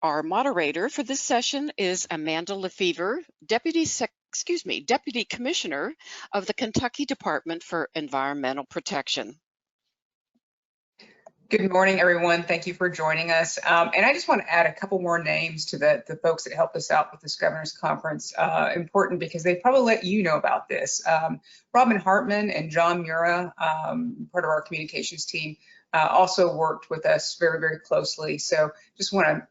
Our moderator for this session is Amanda LeFevre, Deputy Commissioner of the Kentucky Department for Environmental Protection. Good morning, everyone. Thank you for joining us. And I just want to add a couple more names to the folks that helped us out with this governor's conference. Important because they probably let you know about this. Robin Hartman and John Mura, part of our communications team, also worked with us very, very closely. So just want to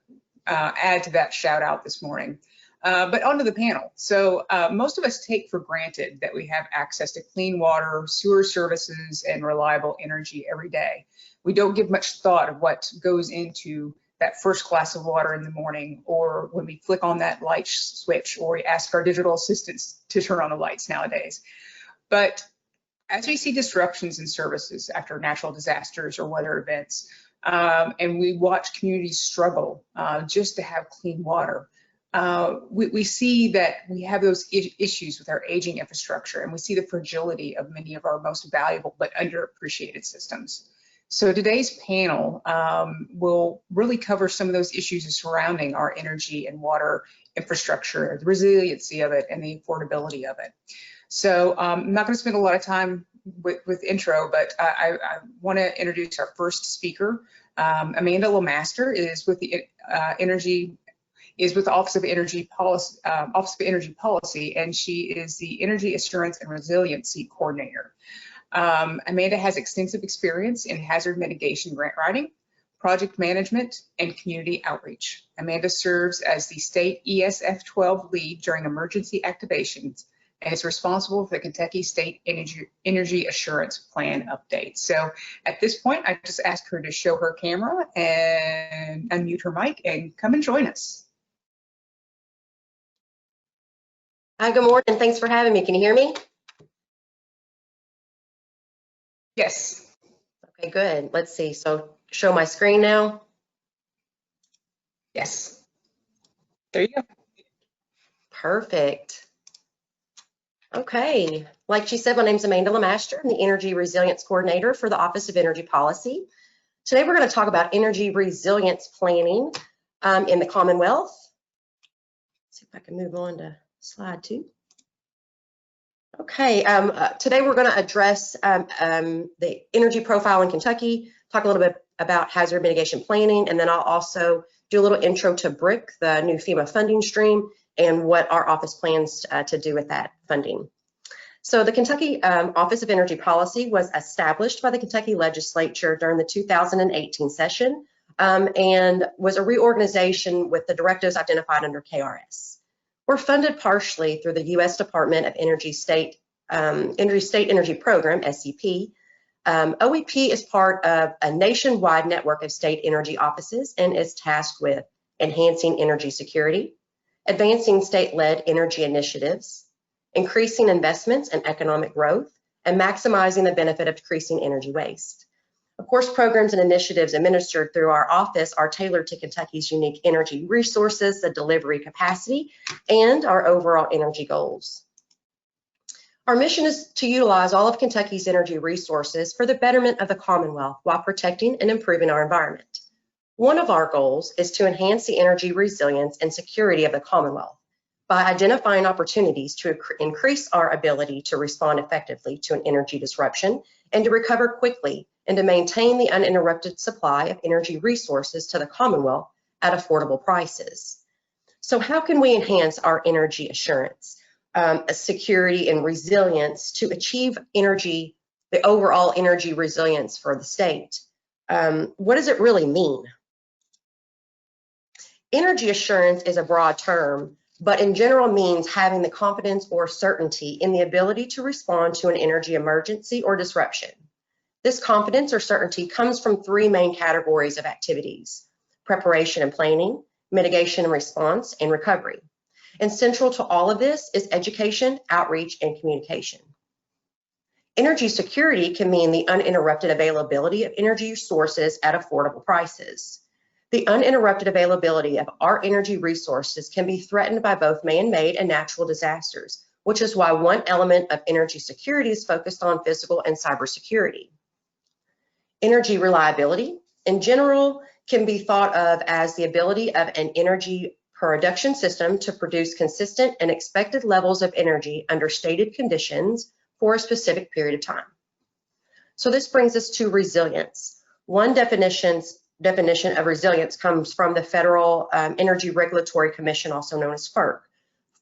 add to that shout out this morning. But onto the panel. So most of us take for granted that we have access to clean water, sewer services, and reliable energy every day. We don't give much thought of what goes into that first glass of water in the morning, or when we flick on that light switch, or we ask our digital assistants to turn on the lights nowadays. But as we see disruptions in services after natural disasters or weather events, and we watch communities struggle just to have clean water, we see that we have those issues with our aging infrastructure, and we see the fragility of many of our most valuable but underappreciated systems. So today's panel will really cover some of those issues surrounding our energy and water infrastructure, the resiliency of it, and the affordability of it. So I'm not going to spend a lot of time with intro, but I want to introduce our first speaker. Amanda LeMaster is with the Office of Energy Policy, and she is the Energy Assurance and Resiliency Coordinator. Amanda has extensive experience in hazard mitigation grant writing, project management, and community outreach. Amanda serves as the state ESF 12 lead during emergency activations and is responsible for the Kentucky State Energy Assurance Plan update. So at this point, I just ask her to show her camera and unmute her mic and come and join us. Hi, good morning. Thanks for having me. Can you hear me? Yes. Okay, good. Let's see. So show my screen now. Yes. There you go. Perfect. Okay. Like she said, my name is Amanda LeMaster. I'm the Energy Resilience Coordinator for the Office of Energy Policy. Today, we're going to talk about energy resilience planning in the Commonwealth. Let's see if I can move on to slide 2. Okay, today we're going to address the energy profile in Kentucky, talk a little bit about hazard mitigation planning, and then I'll also do a little intro to BRIC, the new FEMA funding stream, and what our office plans to do with that funding. So the Kentucky Office of Energy Policy was established by the Kentucky Legislature during the 2018 session and was a reorganization with the directives identified under KRS. We're funded partially through the U.S. Department of Energy State Energy Program, SCP. OEP is part of a nationwide network of state energy offices and is tasked with enhancing energy security, advancing state-led energy initiatives, increasing investments and economic growth, and maximizing the benefit of decreasing energy waste. Of course, programs and initiatives administered through our office are tailored to Kentucky's unique energy resources, the delivery capacity, and our overall energy goals. Our mission is to utilize all of Kentucky's energy resources for the betterment of the Commonwealth while protecting and improving our environment. One of our goals is to enhance the energy resilience and security of the Commonwealth by identifying opportunities to increase our ability to respond effectively to an energy disruption and to recover quickly and to maintain the uninterrupted supply of energy resources to the Commonwealth at affordable prices. So how can we enhance our energy assurance, security, and resilience to achieve the overall energy resilience for the state? What does it really mean? Energy assurance is a broad term, but in general means having the confidence or certainty in the ability to respond to an energy emergency or disruption. This confidence or certainty comes from 3 main categories of activities: preparation and planning, mitigation and response, and recovery. And central to all of this is education, outreach, and communication. Energy security can mean the uninterrupted availability of energy sources at affordable prices. The uninterrupted availability of our energy resources can be threatened by both man-made and natural disasters, which is why one element of energy security is focused on physical and cybersecurity. Energy reliability, in general, can be thought of as the ability of an energy production system to produce consistent and expected levels of energy under stated conditions for a specific period of time. So this brings us to resilience. One definition of resilience comes from the Federal Energy Regulatory Commission, also known as FERC.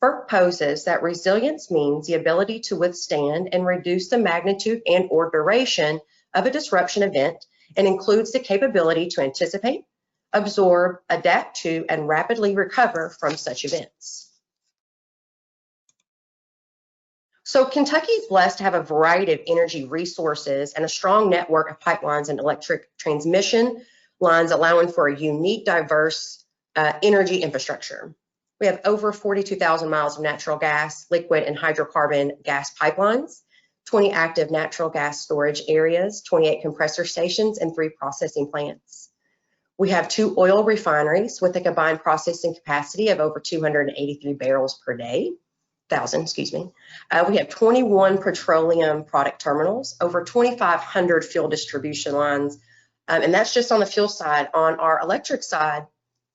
FERC poses that resilience means the ability to withstand and reduce the magnitude and or duration of a disruption event, and includes the capability to anticipate, absorb, adapt to, and rapidly recover from such events. So Kentucky is blessed to have a variety of energy resources and a strong network of pipelines and electric transmission lines, allowing for a unique, diverse energy infrastructure. We have over 42,000 miles of natural gas, liquid, and hydrocarbon gas pipelines, 20 active natural gas storage areas, 28 compressor stations, and 3 processing plants. We have 2 oil refineries with a combined processing capacity of over 283 barrels per day. We have 21 petroleum product terminals, over 2,500 fuel distribution lines, and that's just on the fuel side. On our electric side,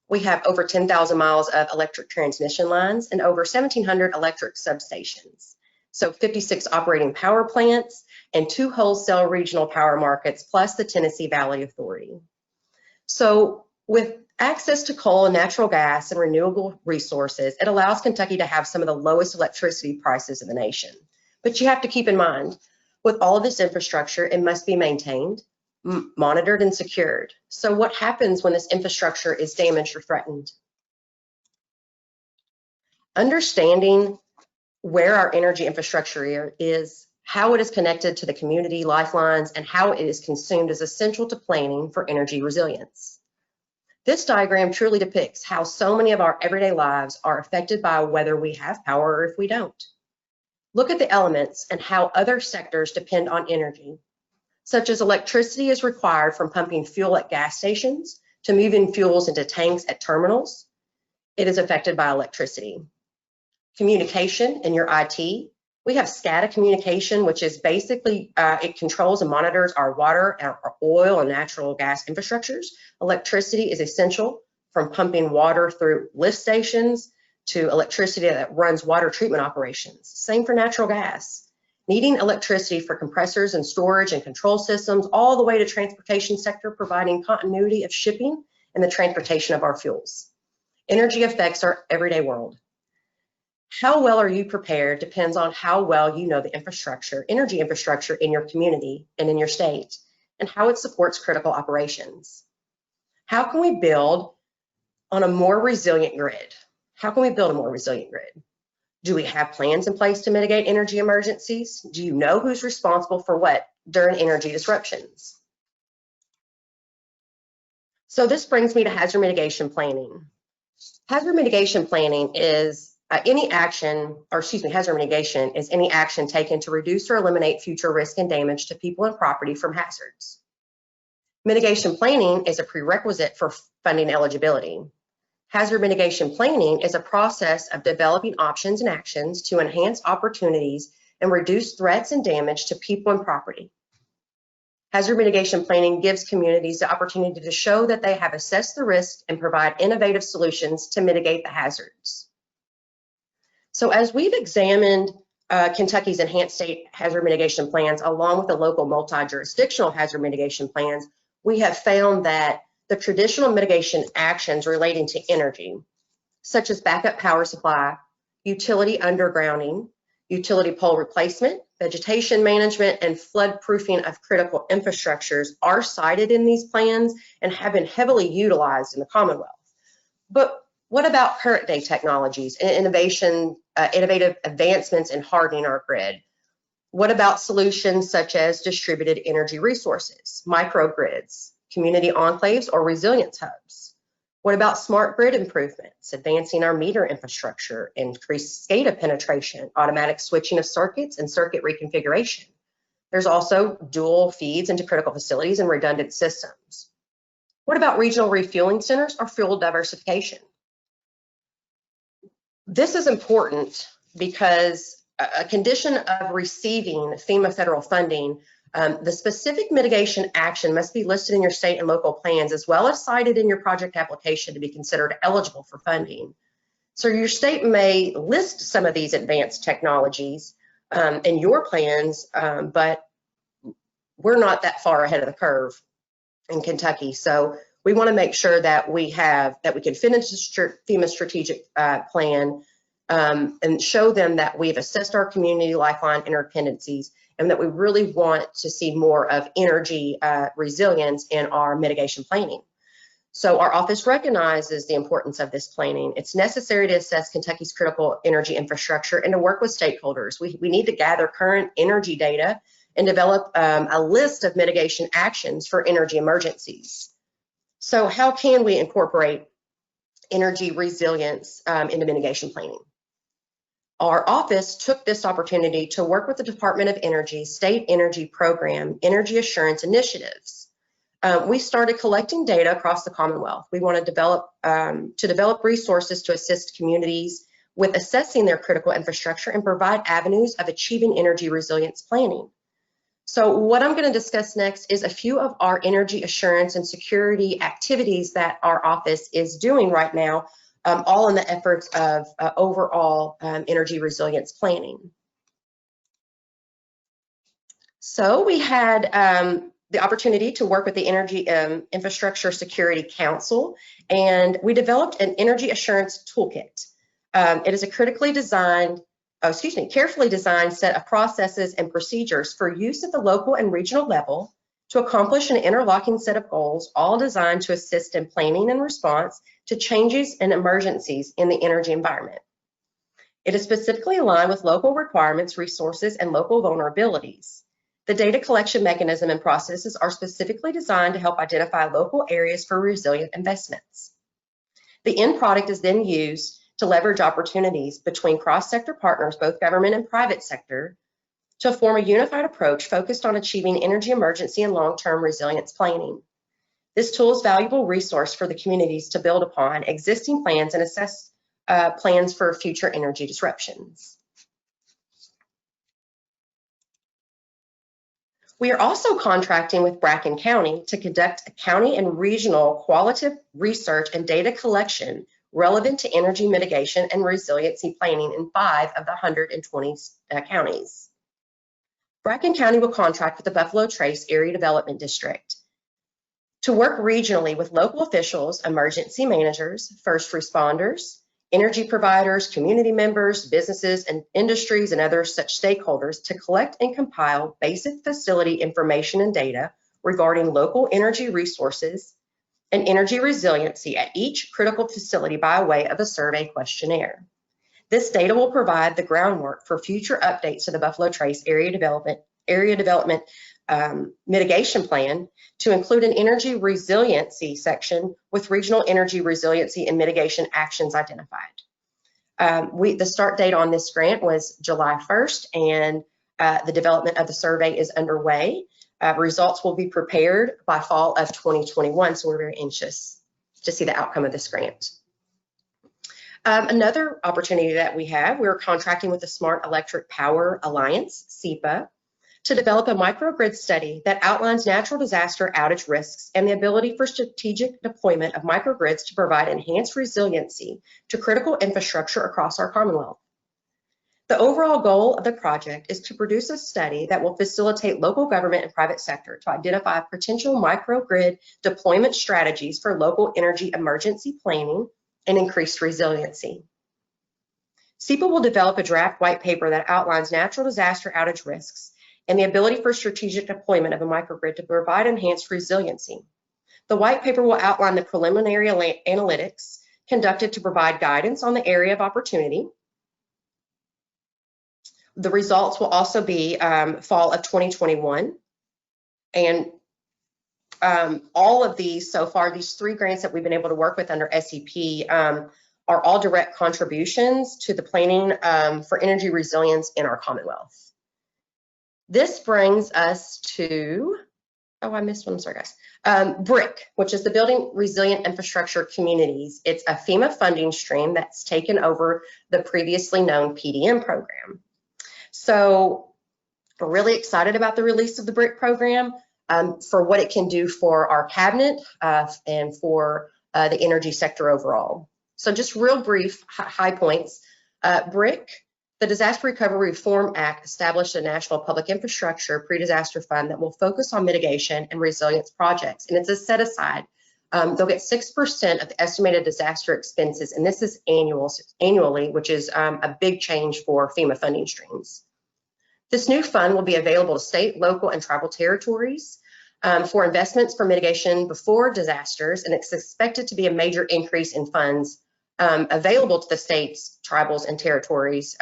we have over 10,000 miles of electric transmission lines and over 1,700 electric substations. So 56 operating power plants and 2 wholesale regional power markets, plus the Tennessee Valley Authority. So with access to coal and natural gas and renewable resources, it allows Kentucky to have some of the lowest electricity prices in the nation. But you have to keep in mind, with all of this infrastructure, it must be maintained, monitored, and secured. So what happens when this infrastructure is damaged or threatened? Understanding where our energy infrastructure is, how it is connected to the community lifelines, and how it is consumed is essential to planning for energy resilience. This diagram truly depicts how so many of our everyday lives are affected by whether we have power or if we don't. Look at the elements and how other sectors depend on energy, such as electricity is required from pumping fuel at gas stations to moving fuels into tanks at terminals. It is affected by electricity. Communication in your IT. We have SCADA communication, which is basically, it controls and monitors our water, our oil, and natural gas infrastructures. Electricity is essential, from pumping water through lift stations to electricity that runs water treatment operations. Same for natural gas. Needing electricity for compressors and storage and control systems, all the way to transportation sector, providing continuity of shipping and the transportation of our fuels. Energy affects our everyday world. How well are you prepared depends on how well you know the infrastructure, energy infrastructure in your community and in your state, and how it supports critical operations. How can we build on a more resilient grid? How can we build a more resilient grid? Do we have plans in place to mitigate energy emergencies? Do you know who's responsible for what during energy disruptions? So this brings me to hazard mitigation planning. Hazard mitigation planning is hazard mitigation is any action taken to reduce or eliminate future risk and damage to people and property from hazards. Mitigation planning is a prerequisite for funding eligibility. Hazard mitigation planning is a process of developing options and actions to enhance opportunities and reduce threats and damage to people and property. Hazard mitigation planning gives communities the opportunity to show that they have assessed the risk and provide innovative solutions to mitigate the hazards. So as we've examined Kentucky's enhanced state hazard mitigation plans along with the local multi-jurisdictional hazard mitigation plans, we have found that the traditional mitigation actions relating to energy, such as backup power supply, utility undergrounding, utility pole replacement, vegetation management, and flood proofing of critical infrastructures are cited in these plans and have been heavily utilized in the Commonwealth. But what about current day technologies and innovative advancements in hardening our grid? What about solutions such as distributed energy resources, microgrids, community enclaves, or resilience hubs? What about smart grid improvements, advancing our meter infrastructure, increased SCADA penetration, automatic switching of circuits, and circuit reconfiguration? There's also dual feeds into critical facilities and redundant systems. What about regional refueling centers or fuel diversification? This is important because a condition of receiving FEMA federal funding The specific mitigation action must be listed in your state and local plans as well as cited in your project application to be considered eligible for funding. So your state may list some of these advanced technologies in your plans, but we're not that far ahead of the curve in Kentucky. So we want to make sure that we can fit into FEMA strategic plan and show them that we've assessed our community lifeline interdependencies and that we really want to see more of energy resilience in our mitigation planning. So our office recognizes the importance of this planning. It's necessary to assess Kentucky's critical energy infrastructure and to work with stakeholders. We need to gather current energy data and develop a list of mitigation actions for energy emergencies. So how can we incorporate energy resilience into mitigation planning? Our office took this opportunity to work with the Department of Energy's State Energy Program Energy Assurance Initiatives. We started collecting data across the Commonwealth. We want to develop resources to assist communities with assessing their critical infrastructure and provide avenues of achieving energy resilience planning. So what I'm going to discuss next is a few of our energy assurance and security activities that our office is doing right now, all in the efforts of overall energy resilience planning. So we had the opportunity to work with the Energy Infrastructure Security Council, and we developed an energy assurance toolkit. It is a carefully designed set of processes and procedures for use at the local and regional level to accomplish an interlocking set of goals, all designed to assist in planning and response to changes and emergencies in the energy environment. It is specifically aligned with local requirements, resources, and local vulnerabilities. The data collection mechanism and processes are specifically designed to help identify local areas for resilient investments. The end product is then used to leverage opportunities between cross-sector partners, both government and private sector, to form a unified approach focused on achieving energy emergency and long-term resilience planning. This tool is a valuable resource for the communities to build upon existing plans and assess plans for future energy disruptions. We are also contracting with Bracken County to conduct a county and regional qualitative research and data collection relevant to energy mitigation and resiliency planning in 5 of the 120 counties. Bracken County will contract with the Buffalo Trace Area Development District to work regionally with local officials, emergency managers, first responders, energy providers, community members, businesses and industries and other such stakeholders to collect and compile basic facility information and data regarding local energy resources and energy resiliency at each critical facility by way of a survey questionnaire. This data will provide the groundwork for future updates to the Buffalo Trace Area Development Mitigation Plan to include an energy resiliency section with regional energy resiliency and mitigation actions identified. The start date on this grant was July 1st, and the development of the survey is underway. Results will be prepared by fall of 2021, so we're very anxious to see the outcome of this grant. Another opportunity that we have, we're contracting with the Smart Electric Power Alliance, SEPA, to develop a microgrid study that outlines natural disaster outage risks and the ability for strategic deployment of microgrids to provide enhanced resiliency to critical infrastructure across our Commonwealth. The overall goal of the project is to produce a study that will facilitate local government and private sector to identify potential microgrid deployment strategies for local energy emergency planning and increased resiliency. SEPA will develop a draft white paper that outlines natural disaster outage risks and the ability for strategic deployment of a microgrid to provide enhanced resiliency. The white paper will outline the preliminary analytics conducted to provide guidance on the area of opportunity. The results will also be fall of 2021. And all of these so far, these 3 grants that we've been able to work with under SEP are all direct contributions to the planning for energy resilience in our Commonwealth. This brings us to, oh, I missed one, I'm sorry guys. BRIC, which is the Building Resilient Infrastructure Communities. It's a FEMA funding stream that's taken over the previously known PDM program. So We're really excited about the release of the BRIC program for what it can do for our cabinet and for the energy sector overall. So just real brief high points. BRIC, the Disaster Recovery Reform Act, established a national public infrastructure pre-disaster fund that will focus on mitigation and resilience projects, and it's a set-aside. They'll get 6% of the estimated disaster expenses, and this is annually, which is a big change for FEMA funding streams. This new fund will be available to state, local, and tribal territories for investments for mitigation before disasters, and it's expected to be a major increase in funds available to the states, tribals, and territories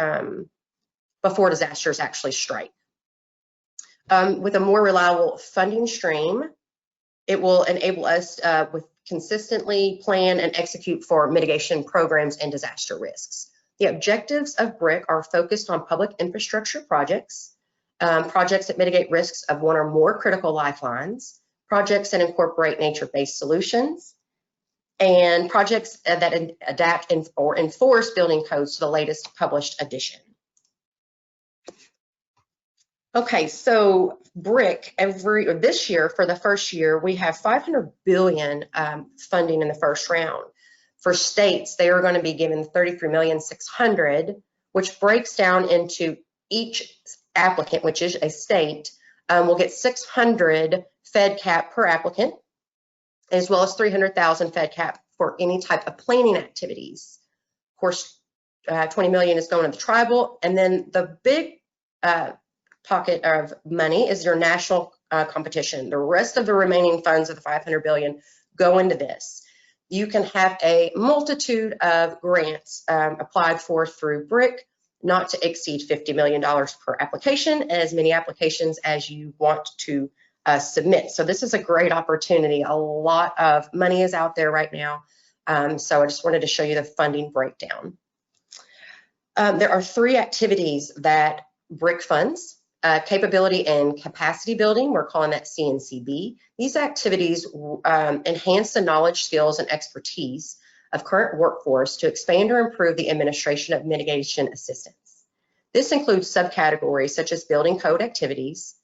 before disasters actually strike. With a more reliable funding stream, it will enable us with consistently plan and execute for mitigation programs and disaster risks. The objectives of BRIC are focused on public infrastructure projects, projects that mitigate risks of one or more critical lifelines, projects that incorporate nature-based solutions, and projects that adapt or enforce building codes to the latest published edition. Okay, so BRIC, this year, for the first year, we have $500 billion funding in the first round. For states, they are going to be given $33,600,000, which breaks down into each applicant, which is a state, will get $600 Fed cap per applicant, as well as $300,000 Fed cap for any type of planning activities. Of course, $20 million is going to the tribal, and then the big pocket of money is your national competition. The rest of the remaining funds of the $500 billion go into this. You can have a multitude of grants applied for through BRIC, not to exceed $50 million per application, as many applications as you want to submit. So this is a great opportunity. A lot of money is out there right now. So I just wanted to show you the funding breakdown. There are 3 activities that BRIC funds. Capability and capacity building, we're calling that CNCB. These activities enhance the knowledge, skills, and expertise of current workforce to expand or improve the administration of mitigation assistance. This includes subcategories such as building code activities,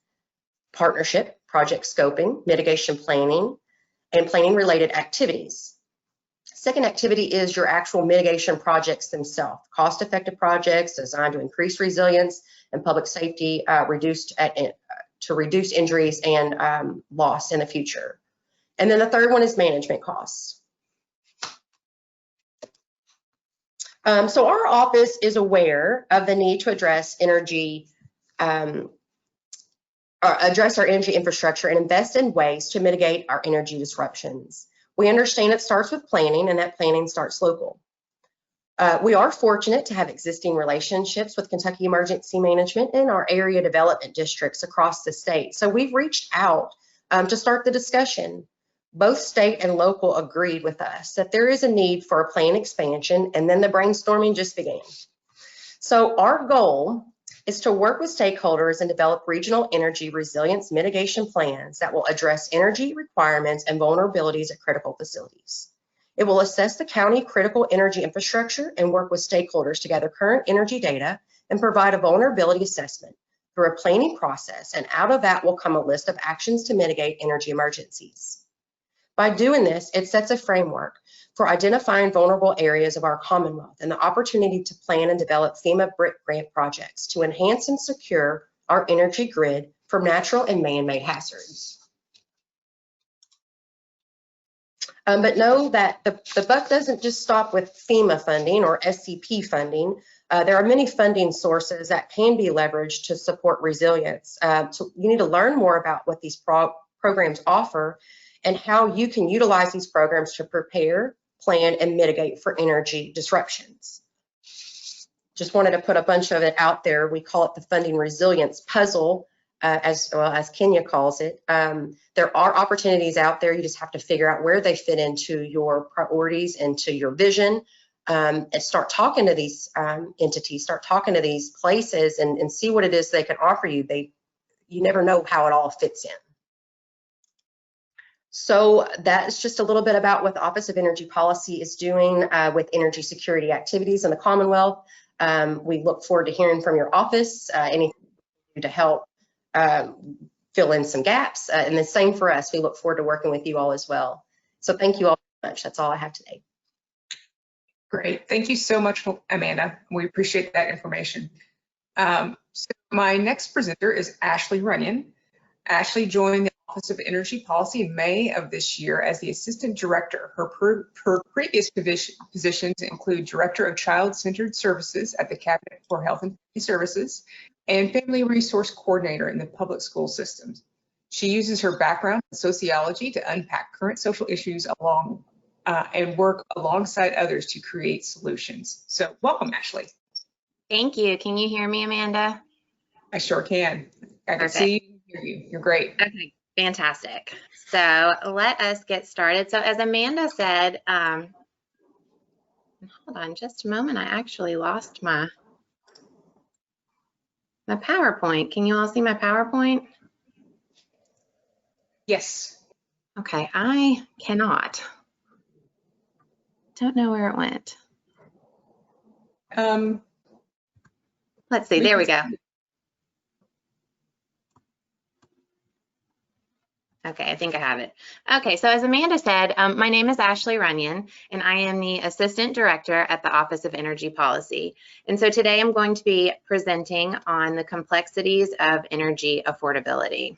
partnership, project scoping, mitigation planning, and planning-related activities. Second activity is your actual mitigation projects themselves, cost-effective projects designed to increase resilience and public safety, to reduce injuries and loss in the future. And then the third one is management costs. So our office is aware of the need to address energy, address our energy infrastructure and invest in ways to mitigate our energy disruptions. We understand it starts with planning, and that planning starts local. We are fortunate to have existing relationships with Kentucky Emergency Management and our area development districts across the state. So we've reached out to start the discussion. Both state and local agreed with us that there is a need for a plan expansion, and then the brainstorming just began. So our goal is to work with stakeholders and develop regional energy resilience mitigation plans that will address energy requirements and vulnerabilities at critical facilities. It will assess the county critical energy infrastructure and work with stakeholders to gather current energy data and provide a vulnerability assessment through a planning process, and out of that will come a list of actions to mitigate energy emergencies. By doing this, it sets a framework for identifying vulnerable areas of our Commonwealth and the opportunity to plan and develop FEMA BRIC grant projects to enhance and secure our energy grid from natural and man-made hazards. But know that the buck doesn't just stop with FEMA funding or SCP funding. There are many funding sources that can be leveraged to support resilience. So you need to learn more about what these programs offer and how you can utilize these programs to prepare, plan, and mitigate for energy disruptions. Just wanted to put a bunch of it out there. We call it the funding resilience puzzle, as well as Kenya calls it. There are opportunities out there. You just have to figure out where they fit into your priorities, into your vision, and start talking to these entities, start talking to these places and see what it is they can offer you. You never know how it all fits in. So that's just a little bit about what the Office of Energy Policy is doing with energy security activities in the Commonwealth. We look forward to hearing from your office, anything to help fill in some gaps. And the same for us. We look forward to working with you all as well. So thank you all very much. That's all I have today. Great. Thank you so much, Amanda. We appreciate that information. So my next presenter is Ashley Runyon. Ashley joined the Office of Energy Policy in May of this year as the Assistant Director. Her previous positions include Director of Child-Centered Services at the Cabinet for Health and Family Services and Family Resource Coordinator in the public school systems. She uses her background in sociology to unpack current social issues and work alongside others to create solutions. So welcome, Ashley. Thank you. Can you hear me, Amanda? I sure can. I can Perfect. see you and hear you. You're great. Okay, fantastic. So let us get started. So as Amanda said, hold on just a moment. I actually lost my PowerPoint. Can you all see my PowerPoint? Yes. Okay, I cannot. Don't know where it went. Let's see, there we go. Okay, I think I have it. Okay, so as Amanda said, my name is Ashley Runyon, and I am the Assistant Director at the Office of Energy Policy. And so today I'm going to be presenting on the complexities of energy affordability.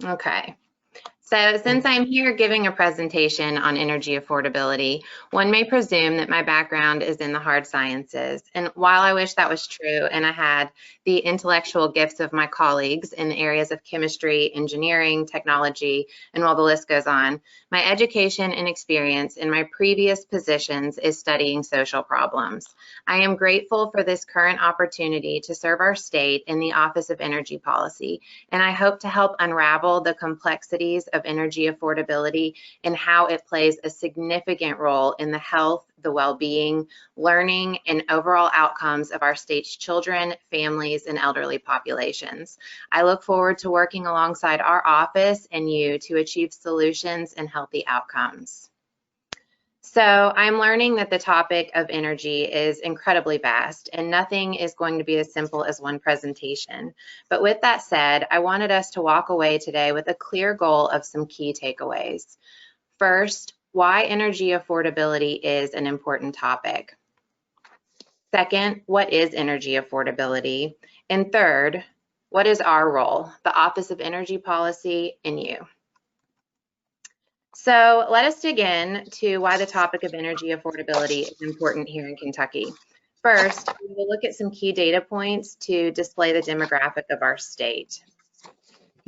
Okay. So since I'm here giving a presentation on energy affordability, one may presume that my background is in the hard sciences. And while I wish that was true and I had the intellectual gifts of my colleagues in the areas of chemistry, engineering, technology, and while the list goes on, my education and experience in my previous positions is studying social problems. I am grateful for this current opportunity to serve our state in the Office of Energy Policy, and I hope to help unravel the complexities of energy affordability and how it plays a significant role in the health, the well-being, learning, and overall outcomes of our state's children, families, and elderly populations. I look forward to working alongside our office and you to achieve solutions and healthy outcomes. So I'm learning that the topic of energy is incredibly vast and nothing is going to be as simple as one presentation. But with that said, I wanted us to walk away today with a clear goal of some key takeaways. First, why energy affordability is an important topic. Second, what is energy affordability? And third, what is our role, the Office of Energy Policy, and you? So let us dig in to why the topic of energy affordability is important here in Kentucky. First, we will look at some key data points to display the demographic of our state.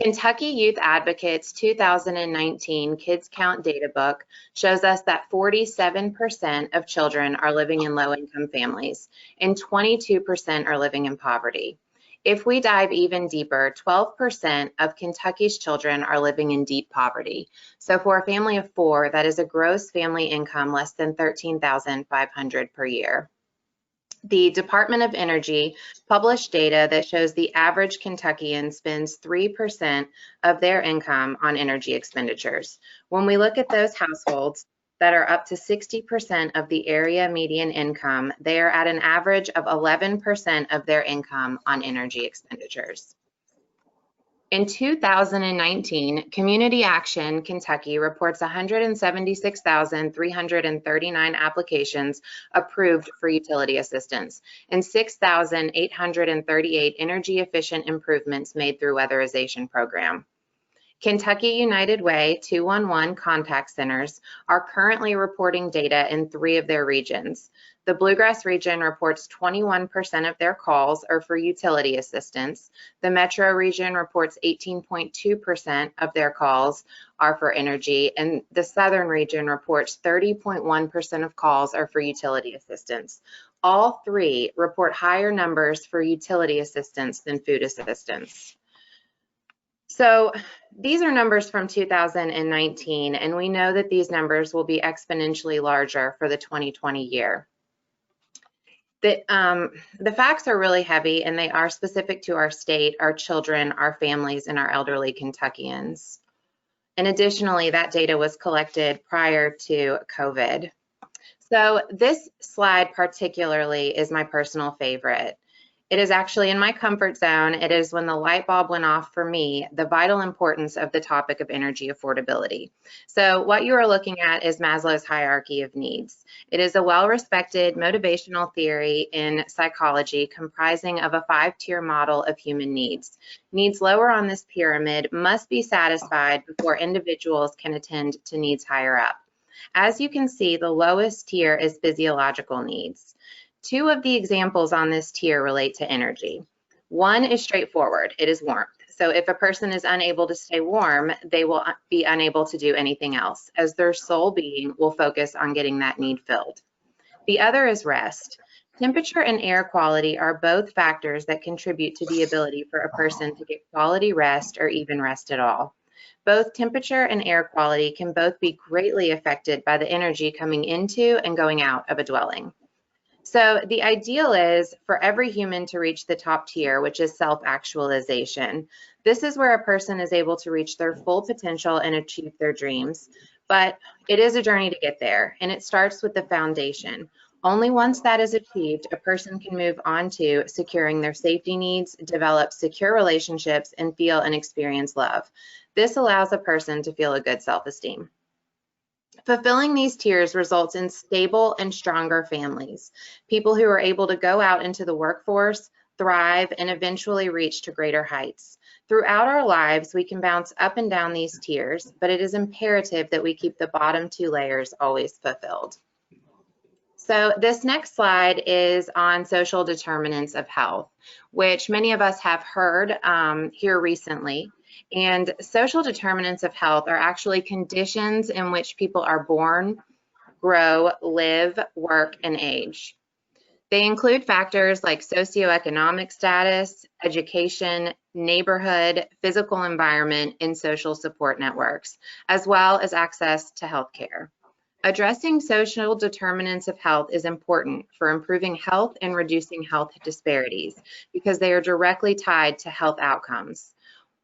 Kentucky Youth Advocate's 2019 Kids Count Data Book shows us that 47% of children are living in low-income families and 22% are living in poverty. If we dive even deeper, 12% of Kentucky's children are living in deep poverty. So for a family of 4, that is a gross family income less than $13,500 per year. The Department of Energy published data that shows the average Kentuckian spends 3% of their income on energy expenditures. When we look at those households that are up to 60% of the area median income, they are at an average of 11% of their income on energy expenditures. In 2019, Community Action Kentucky reports 176,339 applications approved for utility assistance and 6,838 energy efficient improvements made through weatherization program. Kentucky United Way 211 contact centers are currently reporting data in 3 of their regions. The Bluegrass region reports 21% of their calls are for utility assistance. The Metro region reports 18.2% of their calls are for energy, and the Southern region reports 30.1% of calls are for utility assistance. All 3 report higher numbers for utility assistance than food assistance. So these are numbers from 2019, and we know that these numbers will be exponentially larger for the 2020 year. The facts are really heavy, and they are specific to our state, our children, our families, and our elderly Kentuckians. And additionally, that data was collected prior to COVID. So this slide particularly is my personal favorite. It is actually in my comfort zone. It is when the light bulb went off for me, the vital importance of the topic of energy affordability. So what you are looking at is Maslow's hierarchy of needs. It is a well-respected motivational theory in psychology comprising of a 5-tier model of human needs. Needs lower on this pyramid must be satisfied before individuals can attend to needs higher up. As you can see, the lowest tier is physiological needs. 2 of the examples on this tier relate to energy. One is straightforward, it is warmth. So if a person is unable to stay warm, they will be unable to do anything else, as their sole being will focus on getting that need filled. The other is rest. Temperature and air quality are both factors that contribute to the ability for a person to get quality rest or even rest at all. Both temperature and air quality can both be greatly affected by the energy coming into and going out of a dwelling. So the ideal is for every human to reach the top tier, which is self-actualization. This is where a person is able to reach their full potential and achieve their dreams. But it is a journey to get there, and it starts with the foundation. Only once that is achieved, a person can move on to securing their safety needs, develop secure relationships, and feel and experience love. This allows a person to feel a good self-esteem. Fulfilling these tiers results in stable and stronger families, people who are able to go out into the workforce, thrive, and eventually reach to greater heights. Throughout our lives, we can bounce up and down these tiers, but it is imperative that we keep the bottom 2 layers always fulfilled. So this next slide is on social determinants of health, which many of us have heard here recently. And social determinants of health are actually conditions in which people are born, grow, live, work, and age. They include factors like socioeconomic status, education, neighborhood, physical environment, and social support networks, as well as access to health care. Addressing social determinants of health is important for improving health and reducing health disparities because they are directly tied to health outcomes.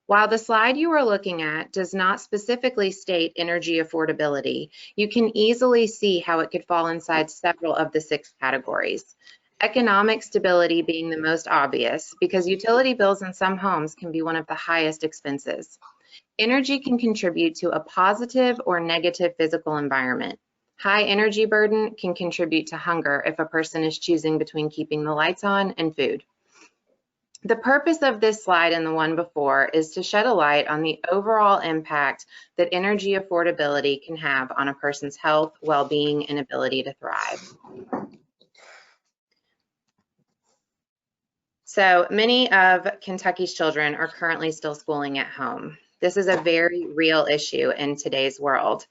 While the slide you are looking at does not specifically state energy affordability, you can easily see how it could fall inside several of the 6 categories. Economic stability being the most obvious, because utility bills in some homes can be one of the highest expenses. Energy can contribute to a positive or negative physical environment. High energy burden can contribute to hunger if a person is choosing between keeping the lights on and food. The purpose of this slide and the one before is to shed a light on the overall impact that energy affordability can have on a person's health, well-being, and ability to thrive. So many of Kentucky's children are currently still schooling at home. This is a very real issue in today's world.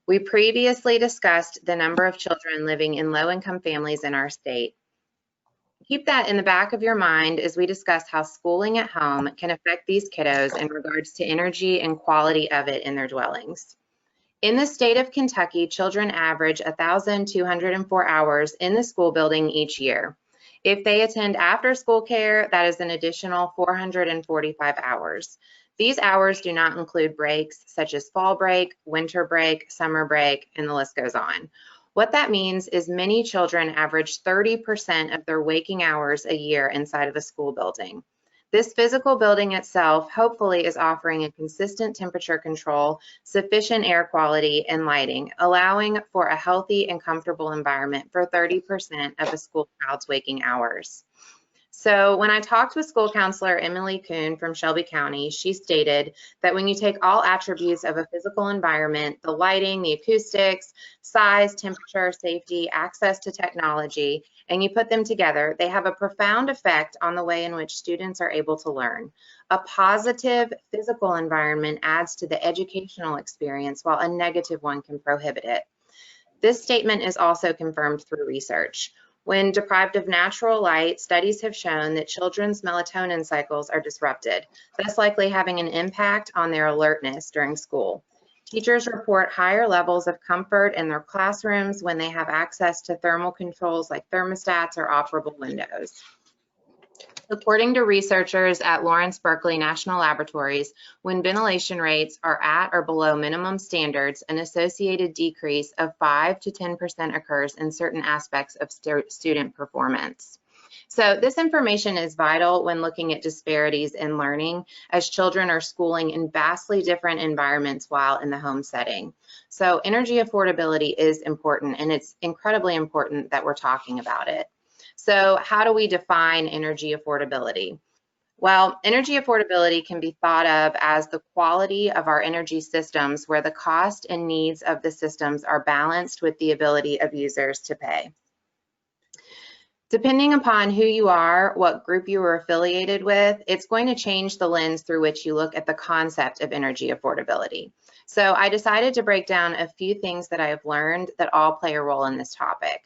We previously discussed the number of children living in low-income families in our state. Keep that in the back of your mind as we discuss how schooling at home can affect these kiddos in regards to energy and quality of it in their dwellings. In the state of Kentucky, children average 1,204 hours in the school building each year. If they attend after-school care, that is an additional 445 hours. These hours do not include breaks such as fall break, winter break, summer break, and the list goes on. What that means is many children average 30% of their waking hours a year inside of a school building. This physical building itself hopefully is offering a consistent temperature control, sufficient air quality, and lighting, allowing for a healthy and comfortable environment for 30% of a school child's waking hours. So when I talked with school counselor Emily Kuhn from Shelby County, she stated that when you take all attributes of a physical environment, the lighting, the acoustics, size, temperature, safety, access to technology, and you put them together, they have a profound effect on the way in which students are able to learn. A positive physical environment adds to the educational experience, while a negative one can prohibit it. This statement is also confirmed through research. When deprived of natural light, studies have shown that children's melatonin cycles are disrupted, thus likely having an impact on their alertness during school. Teachers report higher levels of comfort in their classrooms when they have access to thermal controls like thermostats or operable windows. According to researchers at Lawrence Berkeley National Laboratories, when ventilation rates are at or below minimum standards, an associated decrease of 5 to 10% occurs in certain aspects of student performance. So this information is vital when looking at disparities in learning, as children are schooling in vastly different environments while in the home setting. So energy affordability is important, and it's incredibly important that we're talking about it. So how do we define energy affordability? Well, energy affordability can be thought of as the quality of our energy systems where the cost and needs of the systems are balanced with the ability of users to pay. Depending upon who you are, what group you are affiliated with, it's going to change the lens through which you look at the concept of energy affordability. So I decided to break down a few things that I have learned that all play a role in this topic.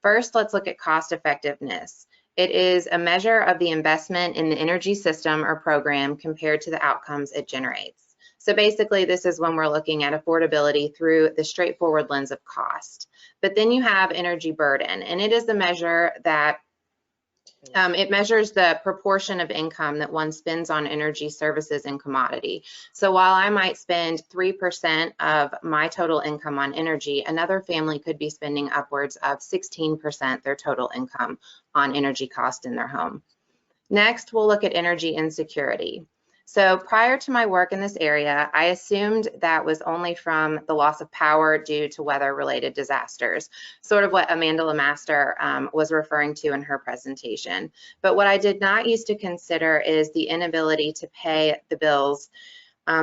First, let's look at cost effectiveness. It is a measure of the investment in the energy system or program compared to the outcomes it generates. So basically, this is when we're looking at affordability through the straightforward lens of cost. But then you have energy burden, and it is a measure that it measures the proportion of income that one spends on energy services and commodity. So while I might spend 3% of my total income on energy, another family could be spending upwards of 16% their total income on energy cost in their home. Next, we'll look at energy insecurity. So prior to my work in this area, I assumed that was only from the loss of power due to weather-related disasters, sort of what Amanda LeMaster was referring to in her presentation. But what I did not used to consider is the inability to pay the bills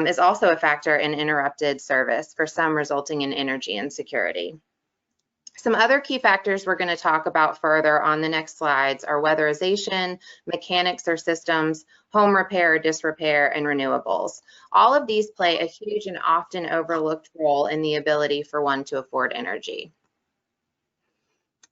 is also a factor in interrupted service, for some resulting in energy insecurity. Some other key factors we're going to talk about further on the next slides are weatherization, mechanics or systems, home repair or disrepair, and renewables. All of these play a huge and often overlooked role in the ability for one to afford energy.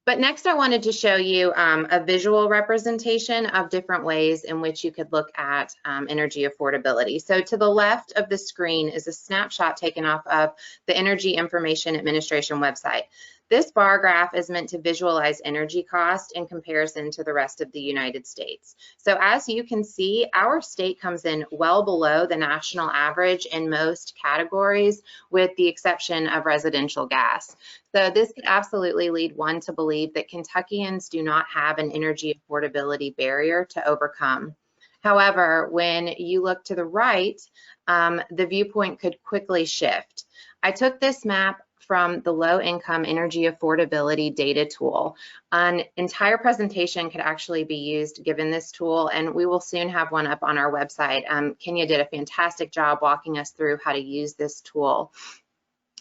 But next, I wanted to show you a visual representation of different ways in which you could look at energy affordability. So to the left of the screen is a snapshot taken off of the Energy Information Administration website. This bar graph is meant to visualize energy cost in comparison to the rest of the United States. So as you can see, our state comes in well below the national average in most categories, with the exception of residential gas. So this could absolutely lead one to believe that Kentuckians do not have an energy affordability barrier to overcome. However, when you look to the right, the viewpoint could quickly shift. I took this map from the Low Income Energy Affordability Data Tool. An entire presentation could actually be used given this tool, and we will soon have one up on our website. Kenya did a fantastic job walking us through how to use this tool.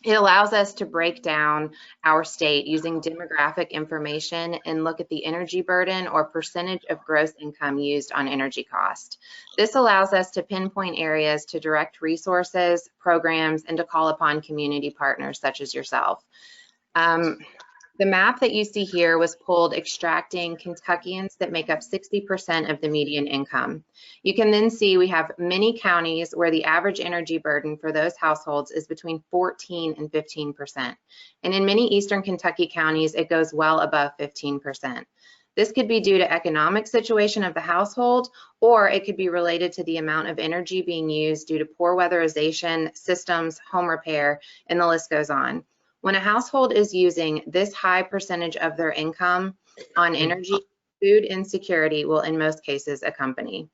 It allows us to break down our state using demographic information and look at the energy burden or percentage of gross income used on energy cost. This allows us to pinpoint areas to direct resources, programs, and to call upon community partners such as yourself. The map that you see here was pulled extracting Kentuckians that make up 60% of the median income. You can then see we have many counties where the average energy burden for those households is between 14 and 15%. And in many Eastern Kentucky counties, it goes well above 15%. This could be due to economic situation of the household, or it could be related to the amount of energy being used due to poor weatherization, systems, home repair, and the list goes on. When a household is using this high percentage of their income on energy, food insecurity will in most cases accompany.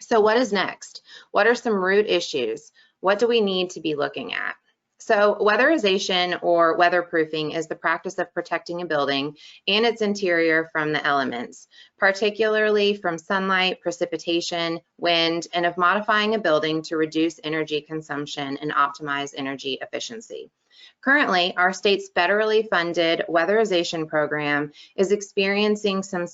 So what is next? What are some root issues? What do we need to be looking at? So weatherization or weatherproofing is the practice of protecting a building and its interior from the elements, particularly from sunlight, precipitation, wind, and of modifying a building to reduce energy consumption and optimize energy efficiency. Currently, our state's federally funded weatherization program is experiencing some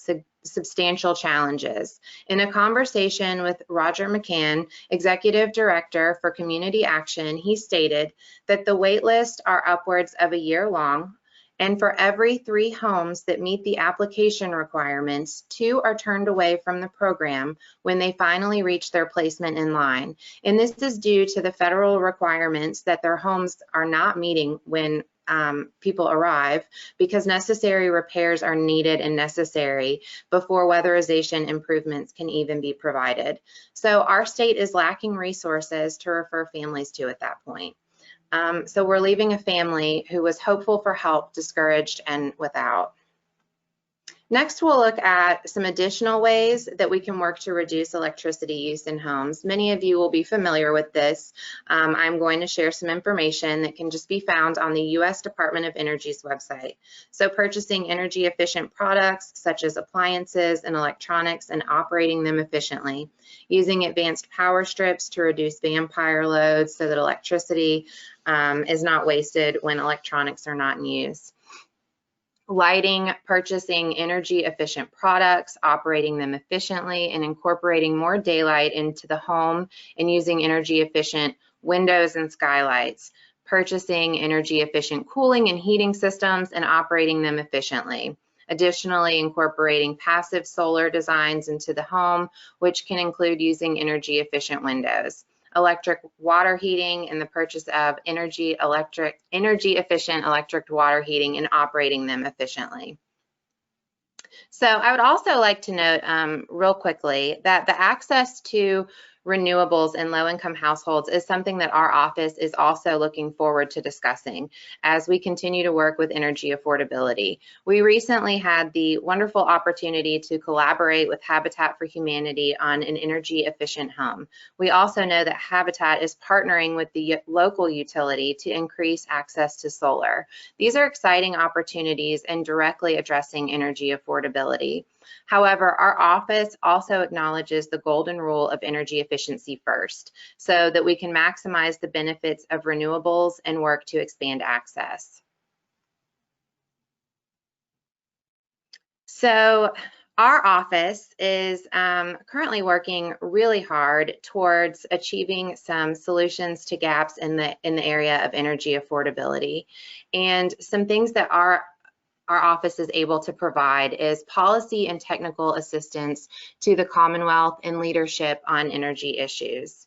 substantial challenges. In a conversation with Roger McCann, Executive Director for Community Action, he stated that the wait lists are upwards of a year long, and for every 3 homes that meet the application requirements, 2 are turned away from the program when they finally reach their placement in line. And this is due to the federal requirements that their homes are not meeting when people arrive, because necessary repairs are needed and necessary before weatherization improvements can even be provided. So our state is lacking resources to refer families to at that point. So we're leaving a family who was hopeful for help, discouraged, and without. Next, we'll look at some additional ways that we can work to reduce electricity use in homes. Many of you will be familiar with this. I'm going to share some information that can just be found on the U.S. Department of Energy's website. So purchasing energy efficient products such as appliances and electronics and operating them efficiently. Using advanced power strips to reduce vampire loads so that electricity is not wasted when electronics are not in use. Lighting, purchasing energy efficient products, operating them efficiently, and incorporating more daylight into the home and using energy efficient windows and skylights. Purchasing energy efficient cooling and heating systems and operating them efficiently. Additionally, incorporating passive solar designs into the home, which can include using energy efficient windows. Electric water heating and the purchase of energy efficient electric water heating and operating them efficiently. So I would also like to note real quickly that the access to renewables in low-income households is something that our office is also looking forward to discussing as we continue to work with energy affordability. We recently had the wonderful opportunity to collaborate with Habitat for Humanity on an energy efficient home. We also know that Habitat is partnering with the local utility to increase access to solar. These are exciting opportunities and directly addressing energy affordability. However, our office also acknowledges the golden rule of energy efficiency first, so that we can maximize the benefits of renewables and work to expand access. So our office is currently working really hard towards achieving some solutions to gaps in the area of energy affordability. And some things that our office is able to provide is policy and technical assistance to the Commonwealth and leadership on energy issues.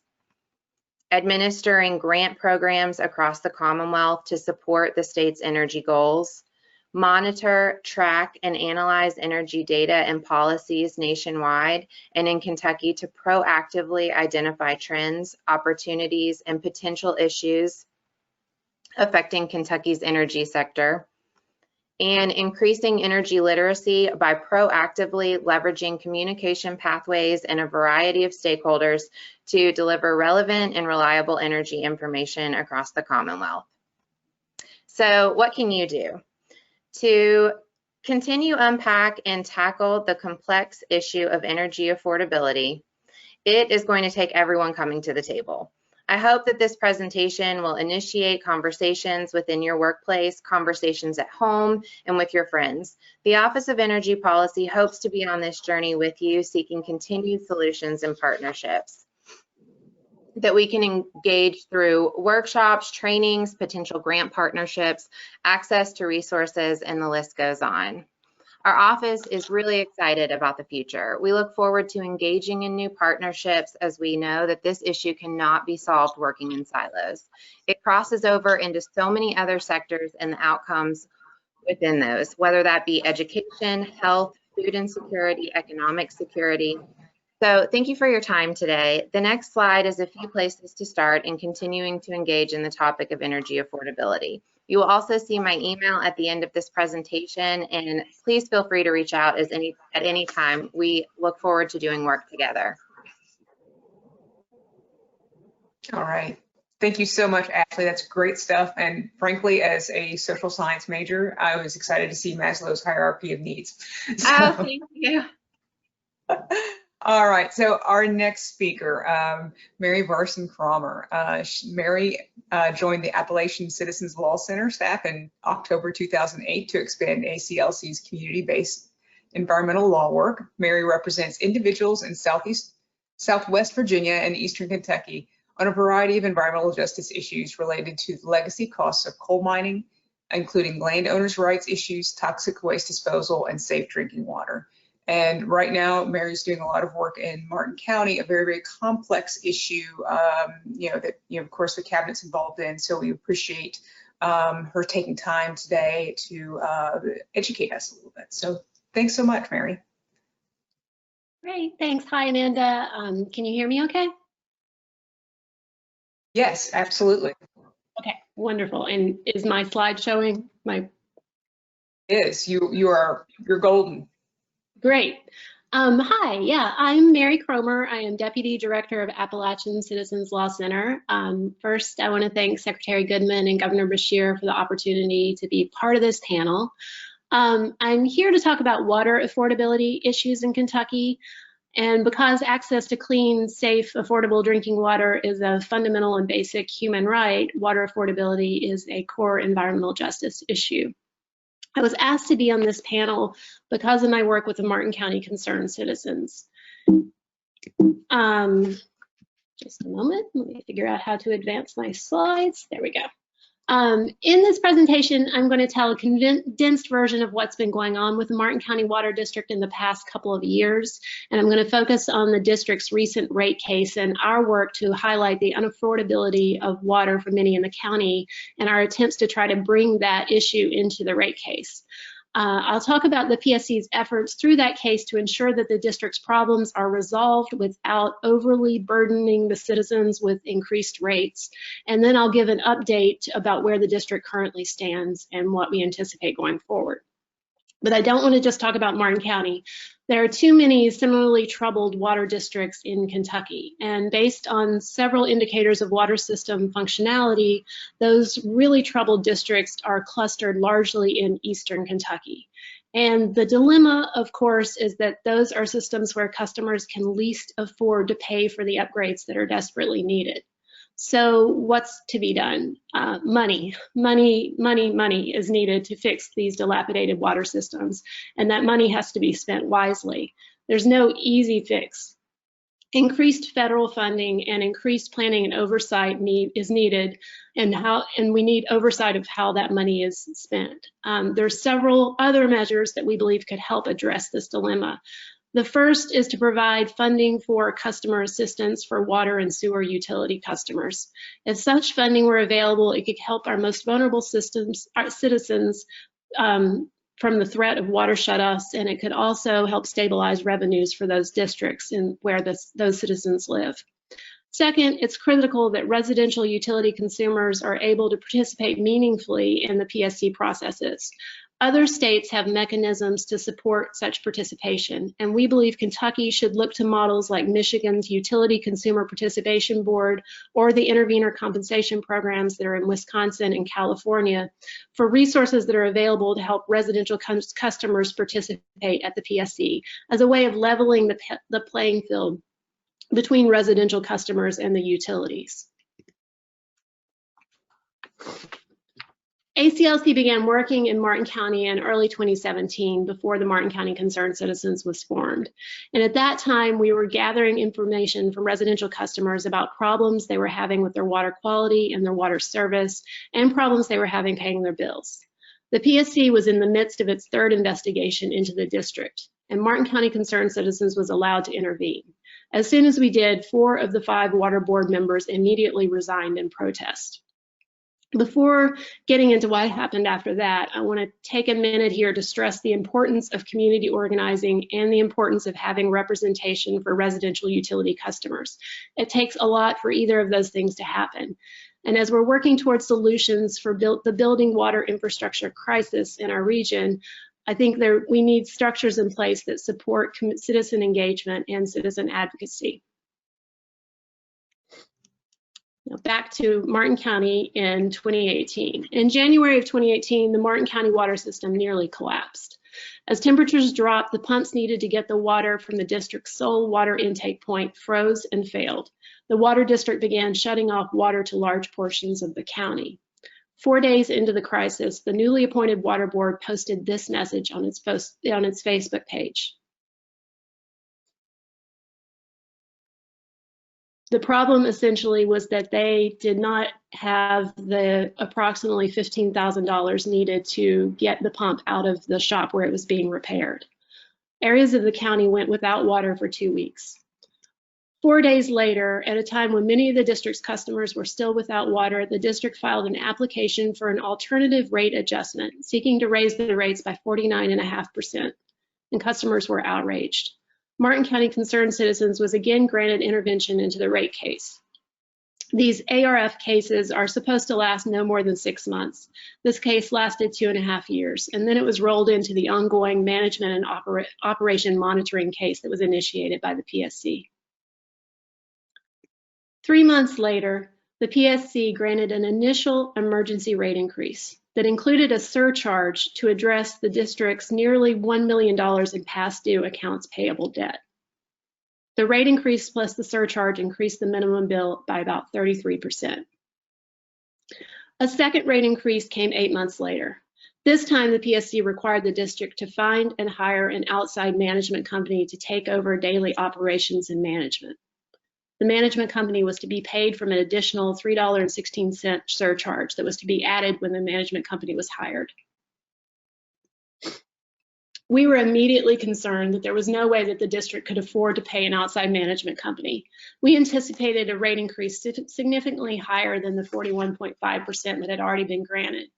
Administering grant programs across the Commonwealth to support the state's energy goals. Monitor, track, and analyze energy data and policies nationwide and in Kentucky to proactively identify trends, opportunities, and potential issues affecting Kentucky's energy sector. And increasing energy literacy by proactively leveraging communication pathways and a variety of stakeholders to deliver relevant and reliable energy information across the Commonwealth. So what can you do? To continue unpack and tackle the complex issue of energy affordability, it is going to take everyone coming to the table. I hope that this presentation will initiate conversations within your workplace, conversations at home, and with your friends. The Office of Energy Policy hopes to be on this journey with you, seeking continued solutions and partnerships that we can engage through workshops, trainings, potential grant partnerships, access to resources, and the list goes on. Our office is really excited about the future. We look forward to engaging in new partnerships as we know that this issue cannot be solved working in silos. It crosses over into so many other sectors and the outcomes within those, whether that be education, health, food insecurity, economic security. So thank you for your time today. The next slide is a few places to start in continuing to engage in the topic of energy affordability. You will also see my email at the end of this presentation, and please feel free to reach out at any time. We look forward to doing work together. All right. Thank you so much, Ashley. That's great stuff. And frankly, as a social science major, I was excited to see Maslow's hierarchy of needs. Oh, thank you. All right, so our next speaker, Mary Varson Cromer. Mary joined the Appalachian Citizens Law Center staff in October 2008 to expand ACLC's community-based environmental law work. Mary represents individuals in Southwest Virginia and Eastern Kentucky on a variety of environmental justice issues related to the legacy costs of coal mining, including landowners' rights issues, toxic waste disposal, and safe drinking water. And right now, Mary's doing a lot of work in Martin County, a very, very complex issue, that, of course, the cabinet's involved in. So we appreciate her taking time today to educate us a little bit. So thanks so much, Mary. Great, thanks. Hi, Amanda. Can you hear me okay? Yes, absolutely. Okay, wonderful. And is my slide showing? You're golden. Great. Hi, yeah, I'm Mary Cromer. I am Deputy Director of Appalachian Citizens Law Center. First, I want to thank Secretary Goodman and Governor Beshear for the opportunity to be part of this panel. I'm here to talk about water affordability issues in Kentucky. And because access to clean, safe, affordable drinking water is a fundamental and basic human right, water affordability is a core environmental justice issue. I was asked to be on this panel because of my work with the Martin County Concerned Citizens. Just a moment, let me figure out how to advance my slides. There we go. In this presentation, I'm going to tell a condensed version of what's been going on with the Martin County Water District in the past couple of years, and I'm going to focus on the district's recent rate case and our work to highlight the unaffordability of water for many in the county and our attempts to try to bring that issue into the rate case. I'll talk about the PSC's efforts through that case to ensure that the district's problems are resolved without overly burdening the citizens with increased rates. And then I'll give an update about where the district currently stands and what we anticipate going forward. But I don't want to just talk about Martin County. There are too many similarly troubled water districts in Kentucky. And based on several indicators of water system functionality, those really troubled districts are clustered largely in eastern Kentucky. And the dilemma, of course, is that those are systems where customers can least afford to pay for the upgrades that are desperately needed. So what's to be done? Money is needed to fix these dilapidated water systems, and that money has to be spent wisely. There's no easy fix. Increased federal funding and increased planning and oversight is needed, and we need oversight of how that money is spent. There's several other measures that we believe could help address this dilemma. The first is to provide funding for customer assistance for water and sewer utility customers. If such funding were available, it could help our most vulnerable citizens from the threat of water shutoffs, and it could also help stabilize revenues for those districts where those citizens live. Second, it's critical that residential utility consumers are able to participate meaningfully in the PSC processes. Other states have mechanisms to support such participation, and we believe Kentucky should look to models like Michigan's Utility Consumer Participation Board or the intervenor compensation programs that are in Wisconsin and California for resources that are available to help residential customers participate at the PSC as a way of leveling the playing field between residential customers and the utilities. ACLC began working in Martin County in early 2017 before the Martin County Concerned Citizens was formed. And at that time, we were gathering information from residential customers about problems they were having with their water quality and their water service, and problems they were having paying their bills. The PSC was in the midst of its third investigation into the district, and Martin County Concerned Citizens was allowed to intervene. As soon as we did, 4 of the 5 water board members immediately resigned in protest. Before getting into what happened after that, I want to take a minute here to stress the importance of community organizing and the importance of having representation for residential utility customers. It takes a lot for either of those things to happen. And as we're working towards solutions for the building water infrastructure crisis in our region, I think we need structures in place that support citizen engagement and citizen advocacy. Now back to Martin County in 2018. In January of 2018, the Martin County water system nearly collapsed. As temperatures dropped, the pumps needed to get the water from the district's sole water intake point froze and failed. The water district began shutting off water to large portions of the county. 4 days into the crisis, the newly appointed water board posted this message on its Facebook page. The problem essentially was that they did not have the approximately $15,000 needed to get the pump out of the shop where it was being repaired. Areas of the county went without water for 2 weeks. 4 days later, at a time when many of the district's customers were still without water, the district filed an application for an alternative rate adjustment, seeking to raise the rates by 49.5%, and customers were outraged. Martin County Concerned Citizens was again granted intervention into the rate case. These ARF cases are supposed to last no more than 6 months. This case lasted 2.5 years, and then it was rolled into the ongoing management and operation monitoring case that was initiated by the PSC. 3 months later, the PSC granted an initial emergency rate increase that included a surcharge to address the district's nearly $1 million in past due accounts payable debt. The rate increase plus the surcharge increased the minimum bill by about 33%. A second rate increase came 8 months later. This time, the PSC required the district to find and hire an outside management company to take over daily operations and management. The management company was to be paid from an additional $3.16 surcharge that was to be added when the management company was hired. We were immediately concerned that there was no way that the district could afford to pay an outside management company. We anticipated a rate increase significantly higher than the 41.5% that had already been granted.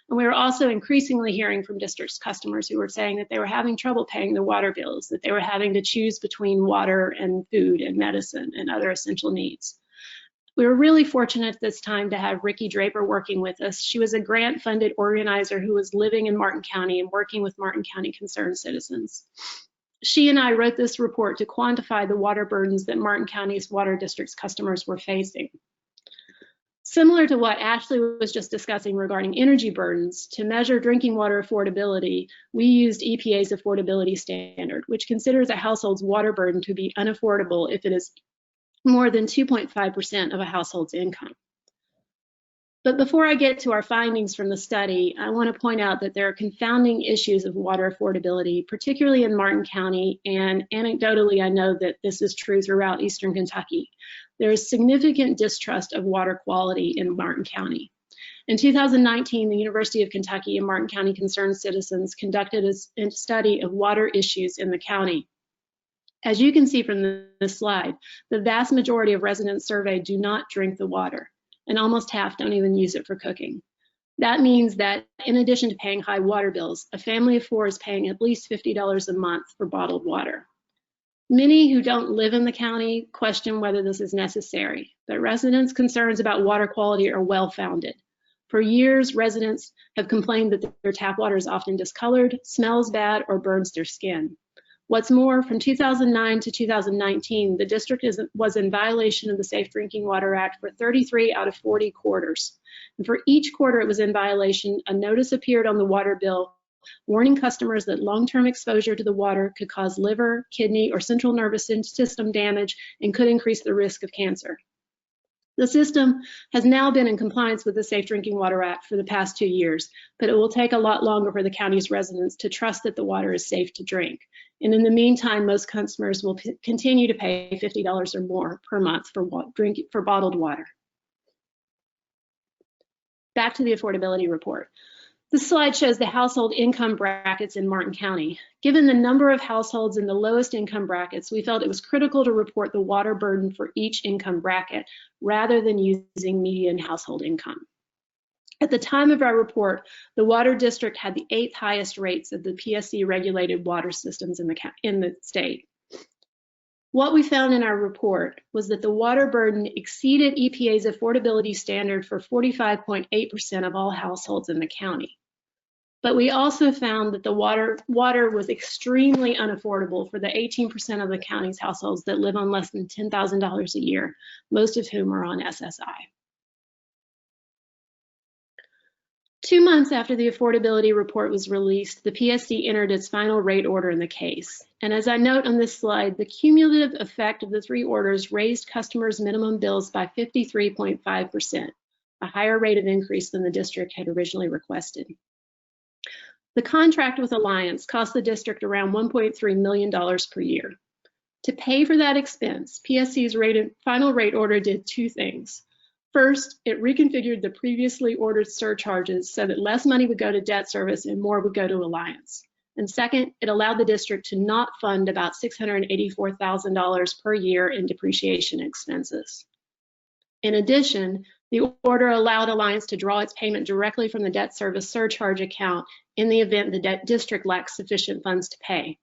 And we were also increasingly hearing from district's customers who were saying that they were having trouble paying their water bills, that they were having to choose between water and food and medicine and other essential needs. We were really fortunate this time to have Ricky Draper working with us. She was a grant-funded organizer who was living in Martin County and working with Martin County Concerned Citizens. She and I wrote this report to quantify the water burdens that Martin County's water district's customers were facing. Similar to what Ashley was just discussing regarding energy burdens, to measure drinking water affordability, we used EPA's affordability standard, which considers a household's water burden to be unaffordable if it is more than 2.5% of a household's income. But before I get to our findings from the study, I want to point out that there are confounding issues of water affordability, particularly in Martin County, and anecdotally, I know that this is true throughout Eastern Kentucky. There is significant distrust of water quality in Martin County. In 2019, the University of Kentucky and Martin County Concerned Citizens conducted a study of water issues in the county. As you can see from this slide, the vast majority of residents surveyed do not drink the water, and almost half don't even use it for cooking. That means that in addition to paying high water bills, a family of 4 is paying at least $50 a month for bottled water. Many who don't live in the county question whether this is necessary, but residents' concerns about water quality are well-founded. For years, residents have complained that their tap water is often discolored, smells bad, or burns their skin. What's more, from 2009 to 2019, the district was in violation of the Safe Drinking Water Act for 33 out of 40 quarters. And for each quarter it was in violation, a notice appeared on the water bill warning customers that long-term exposure to the water could cause liver, kidney, or central nervous system damage and could increase the risk of cancer. The system has now been in compliance with the Safe Drinking Water Act for the past 2 years, but it will take a lot longer for the county's residents to trust that the water is safe to drink. And in the meantime, most customers will continue to pay $50 or more per month for bottled water. Back to the affordability report. This slide shows the household income brackets in Martin County. Given the number of households in the lowest income brackets, we felt it was critical to report the water burden for each income bracket rather than using median household income. At the time of our report, the water district had the 8th highest rates of the PSC regulated water systems in the state. What we found in our report was that the water burden exceeded EPA's affordability standard for 45.8% of all households in the county. But we also found that the water was extremely unaffordable for the 18% of the county's households that live on less than $10,000 a year, most of whom are on SSI. 2 months after the affordability report was released, the PSC entered its final rate order in the case. And as I note on this slide, the cumulative effect of the 3 orders raised customers' minimum bills by 53.5%, a higher rate of increase than the district had originally requested. The contract with Alliance cost the district around $1.3 million per year. To pay for that expense, PSC's final rate order did 2 things. First, it reconfigured the previously ordered surcharges so that less money would go to debt service and more would go to Alliance. And second, it allowed the district to not fund about $684,000 per year in depreciation expenses. In addition, the order allowed Alliance to draw its payment directly from the debt service surcharge account in the event the debt district lacks sufficient funds to pay.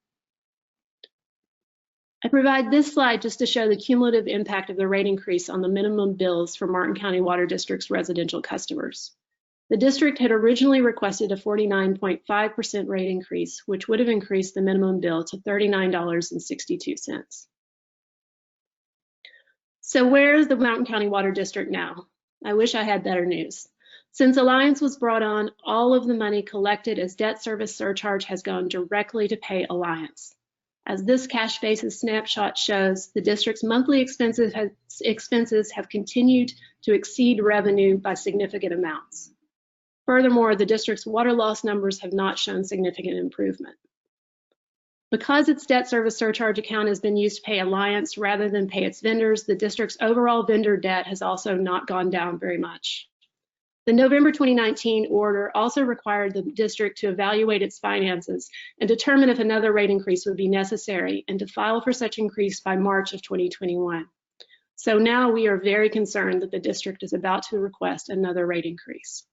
I provide this slide just to show the cumulative impact of the rate increase on the minimum bills for Martin County Water District's residential customers. The district had originally requested a 49.5% rate increase, which would have increased the minimum bill to $39.62. So where is the Mountain County Water District now? I wish I had better news. Since Alliance was brought on, all of the money collected as debt service surcharge has gone directly to pay Alliance. As this cash basis snapshot shows, the district's monthly expenses have continued to exceed revenue by significant amounts. Furthermore, the district's water loss numbers have not shown significant improvement. Because its debt service surcharge account has been used to pay Alliance rather than pay its vendors, the district's overall vendor debt has also not gone down very much. The November 2019 order also required the district to evaluate its finances and determine if another rate increase would be necessary and to file for such increase by March of 2021. So now we are very concerned that the district is about to request another rate increase.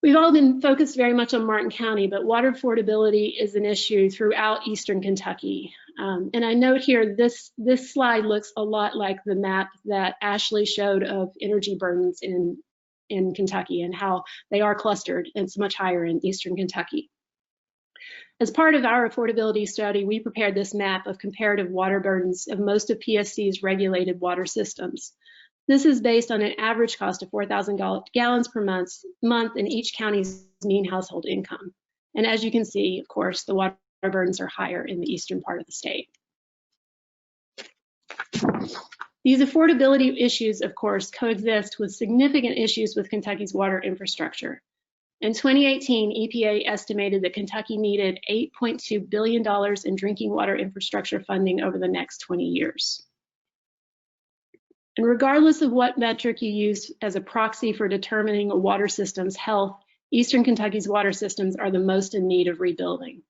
We've all been focused very much on Martin County, but water affordability is an issue throughout Eastern Kentucky. And I note here, this slide looks a lot like the map that Ashley showed of energy burdens in Kentucky and how they are clustered. It's much higher in Eastern Kentucky. As part of our affordability study, we prepared this map of comparative water burdens of most of PSC's regulated water systems. This is based on an average cost of 4,000 gallons per month in each county's mean household income. And as you can see, of course, the water burdens are higher in the eastern part of the state. These affordability issues, of course, coexist with significant issues with Kentucky's water infrastructure. In 2018, EPA estimated that Kentucky needed $8.2 billion in drinking water infrastructure funding over the next 20 years. And regardless of what metric you use as a proxy for determining a water system's health, Eastern Kentucky's water systems are the most in need of rebuilding.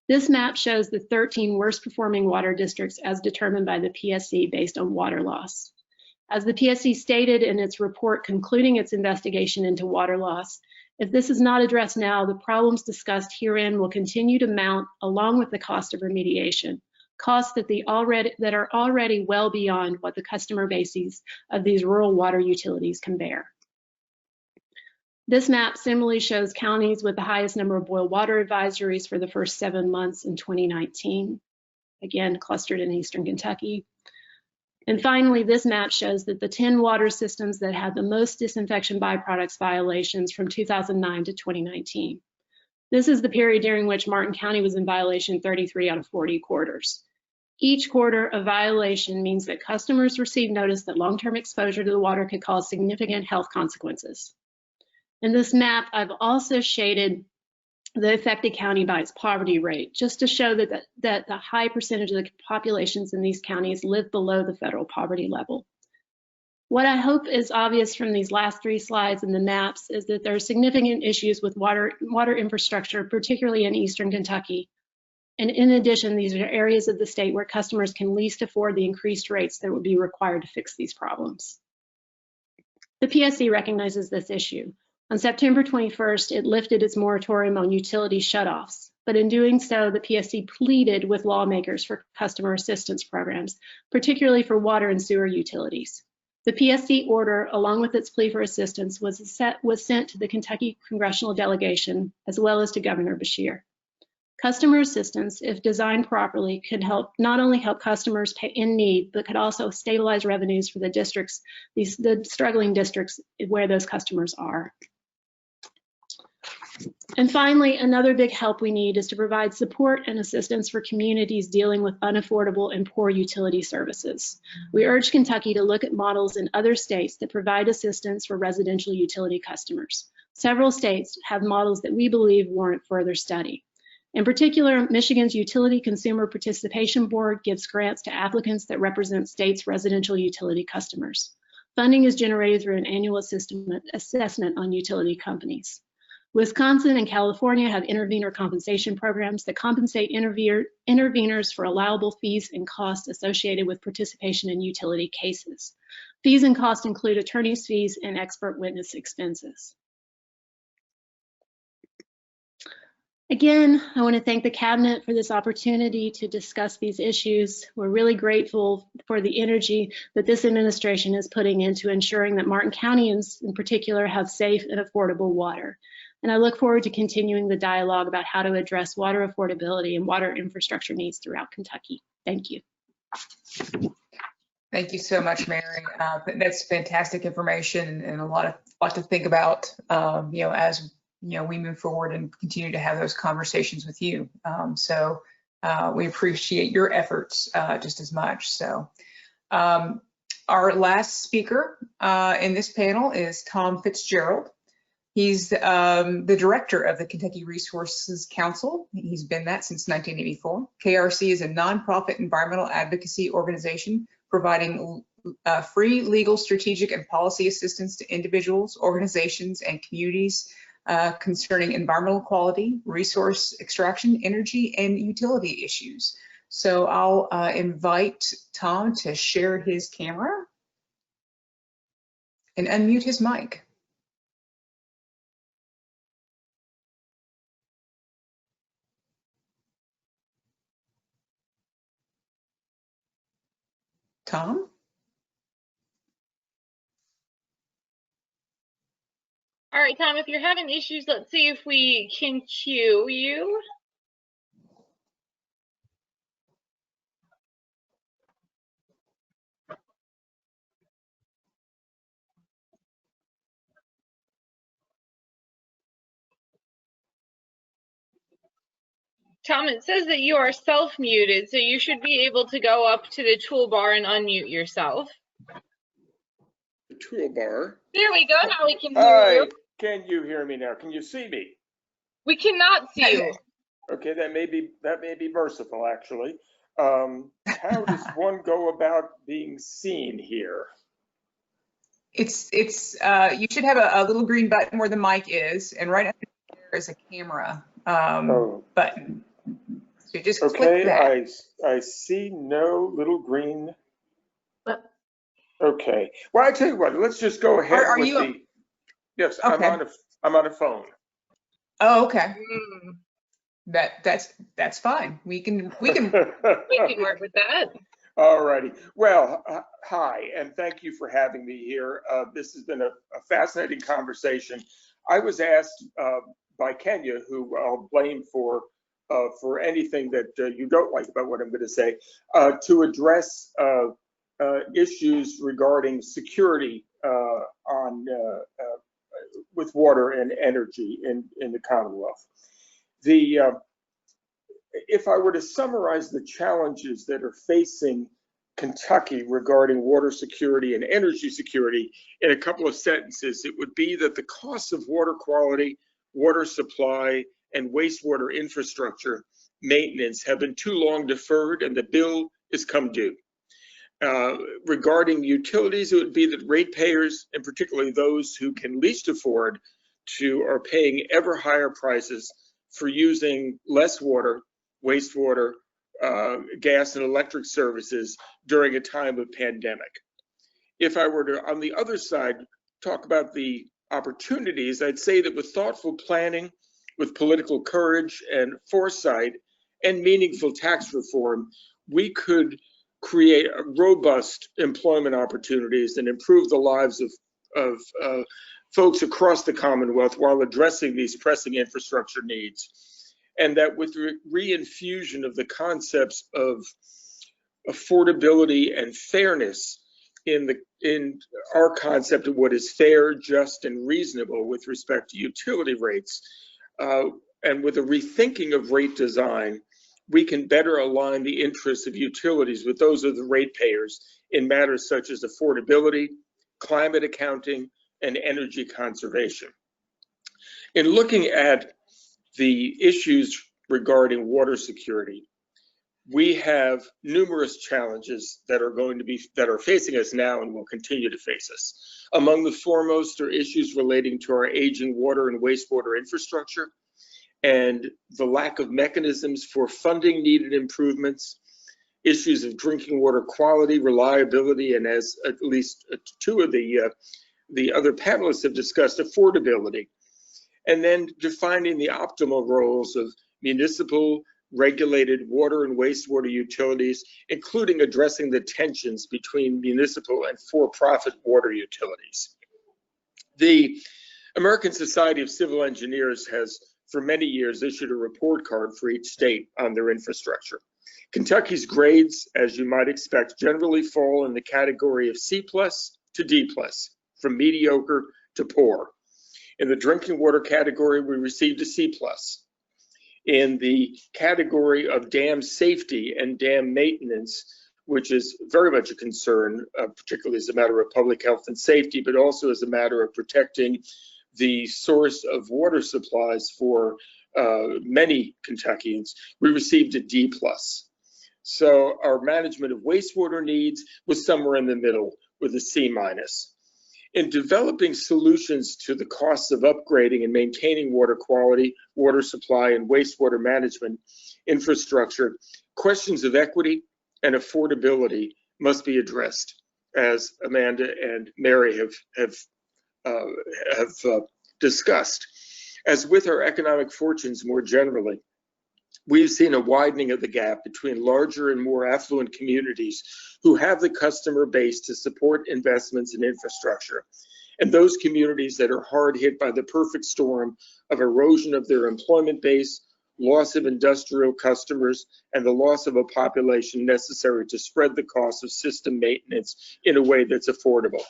This map shows the 13 worst performing water districts as determined by the PSC based on water loss. As the PSC stated in its report concluding its investigation into water loss, if this is not addressed now, the problems discussed herein will continue to mount along with the cost of remediation. Costs that are already well beyond what the customer bases of these rural water utilities can bear. This map similarly shows counties with the highest number of boil water advisories for the first 7 months in 2019, again clustered in Eastern Kentucky. And finally, this map shows that the 10 water systems that had the most disinfection byproducts violations from 2009 to 2019. This is the period during which Martin County was in violation 33 out of 40 quarters. Each quarter of violation means that customers receive notice that long-term exposure to the water could cause significant health consequences. In this map, I've also shaded the affected county by its poverty rate, just to show that the high percentage of the populations in these counties live below the federal poverty level. What I hope is obvious from these last 3 slides and the maps is that there are significant issues with water infrastructure, particularly in Eastern Kentucky. And in addition, these are areas of the state where customers can least afford the increased rates that would be required to fix these problems. The PSC recognizes this issue. On September 21st, it lifted its moratorium on utility shutoffs, but in doing so, the PSC pleaded with lawmakers for customer assistance programs, particularly for water and sewer utilities. The PSC order, along with its plea for assistance, was sent to the Kentucky congressional delegation, as well as to Governor Beshear. Customer assistance, if designed properly, could not only help customers pay in need, but could also stabilize revenues for the districts, the struggling districts where those customers are. And finally, another big help we need is to provide support and assistance for communities dealing with unaffordable and poor utility services. We urge Kentucky to look at models in other states that provide assistance for residential utility customers. Several states have models that we believe warrant further study. In particular, Michigan's Utility Consumer Participation Board gives grants to applicants that represent states' residential utility customers. Funding is generated through an annual assessment on utility companies. Wisconsin and California have intervener compensation programs that compensate interveners for allowable fees and costs associated with participation in utility cases. Fees and costs include attorney's fees and expert witness expenses. Again, I want to thank the Cabinet for this opportunity to discuss these issues. We're really grateful for the energy that this administration is putting into ensuring that Martin Countyans in particular have safe and affordable water. And I look forward to continuing the dialogue about how to address water affordability and water infrastructure needs throughout Kentucky. Thank you. Thank you so much, Mary. That's fantastic information and a lot to think about, as we move forward and continue to have those conversations with you. So we appreciate your efforts just as much. So our last speaker in this panel is Tom FitzGerald. He's the director of the Kentucky Resources Council. He's been that since 1984. KRC is a nonprofit environmental advocacy organization providing free legal, strategic, and policy assistance to individuals, organizations, and communities concerning environmental quality, resource extraction, energy, and utility issues. So I'll invite Tom to share his camera and unmute his mic. Tom? All right, Tom, if you're having issues, let's see if we can cue you. Tom, it says that you are self-muted, so you should be able to go up to the toolbar and unmute yourself. The toolbar. There we go. Now we can hear you. Can you hear me now? Can you see me? We cannot see you. Okay, that may be merciful, actually. How does one go about being seen here? It's you should have a little green button where the mic is, and right under there is a camera button. So just click that. I see no little green. Okay. Well, I tell you what. Let's just go ahead with the. Yes, okay. I'm on a phone. Oh, okay. That's fine. We can we can work with that. All righty. Well, hi, and thank you for having me here. This has been a fascinating conversation. I was asked by Kenya, who I'll blame for anything that you don't like about what I'm going to say, to address issues regarding security with water and energy in the Commonwealth. If I were to summarize the challenges that are facing Kentucky regarding water security and energy security in a couple of sentences, it would be that the costs of water quality, water supply, and wastewater infrastructure maintenance have been too long deferred, and the bill is come due. Regarding utilities, it would be that ratepayers, and particularly those who can least afford to, are paying ever higher prices for using less water, wastewater, gas and electric services during a time of pandemic. If I were to, on the other side, talk about the opportunities, I'd say that with thoughtful planning, with political courage and foresight, and meaningful tax reform, we could create robust employment opportunities and improve the lives of folks across the Commonwealth while addressing these pressing infrastructure needs. And that with reinfusion of the concepts of affordability and fairness in our concept of what is fair, just, and reasonable with respect to utility rates, and with a rethinking of rate design, we can better align the interests of utilities with those of the ratepayers in matters such as affordability, climate accounting, and energy conservation. In looking at the issues regarding water security, we have numerous challenges that are facing us now and will continue to face us. Among the foremost are issues relating to our aging water and wastewater infrastructure and the lack of mechanisms for funding needed improvements, issues of drinking water quality, reliability, and as at least two of the other panelists have discussed, affordability, and then defining the optimal roles of municipal regulated water and wastewater utilities, including addressing the tensions between municipal and for-profit water utilities. The American Society of Civil Engineers has for many years issued a report card for each state on their infrastructure. Kentucky's grades, as you might expect, generally fall in the category of C+ to D+, from mediocre to poor. In the drinking water category, we received a C+. In the category of dam safety and dam maintenance, which is very much a concern, particularly as a matter of public health and safety, but also as a matter of protecting the source of water supplies for many Kentuckians, we received a D+. So our management of wastewater needs was somewhere in the middle with a C-. In developing solutions to the costs of upgrading and maintaining water quality, water supply, and wastewater management infrastructure, questions of equity and affordability must be addressed, as Amanda and Mary have discussed. As with our economic fortunes more generally, we've seen a widening of the gap between larger and more affluent communities who have the customer base to support investments in infrastructure, and those communities that are hard hit by the perfect storm of erosion of their employment base, loss of industrial customers, and the loss of a population necessary to spread the cost of system maintenance in a way that's affordable.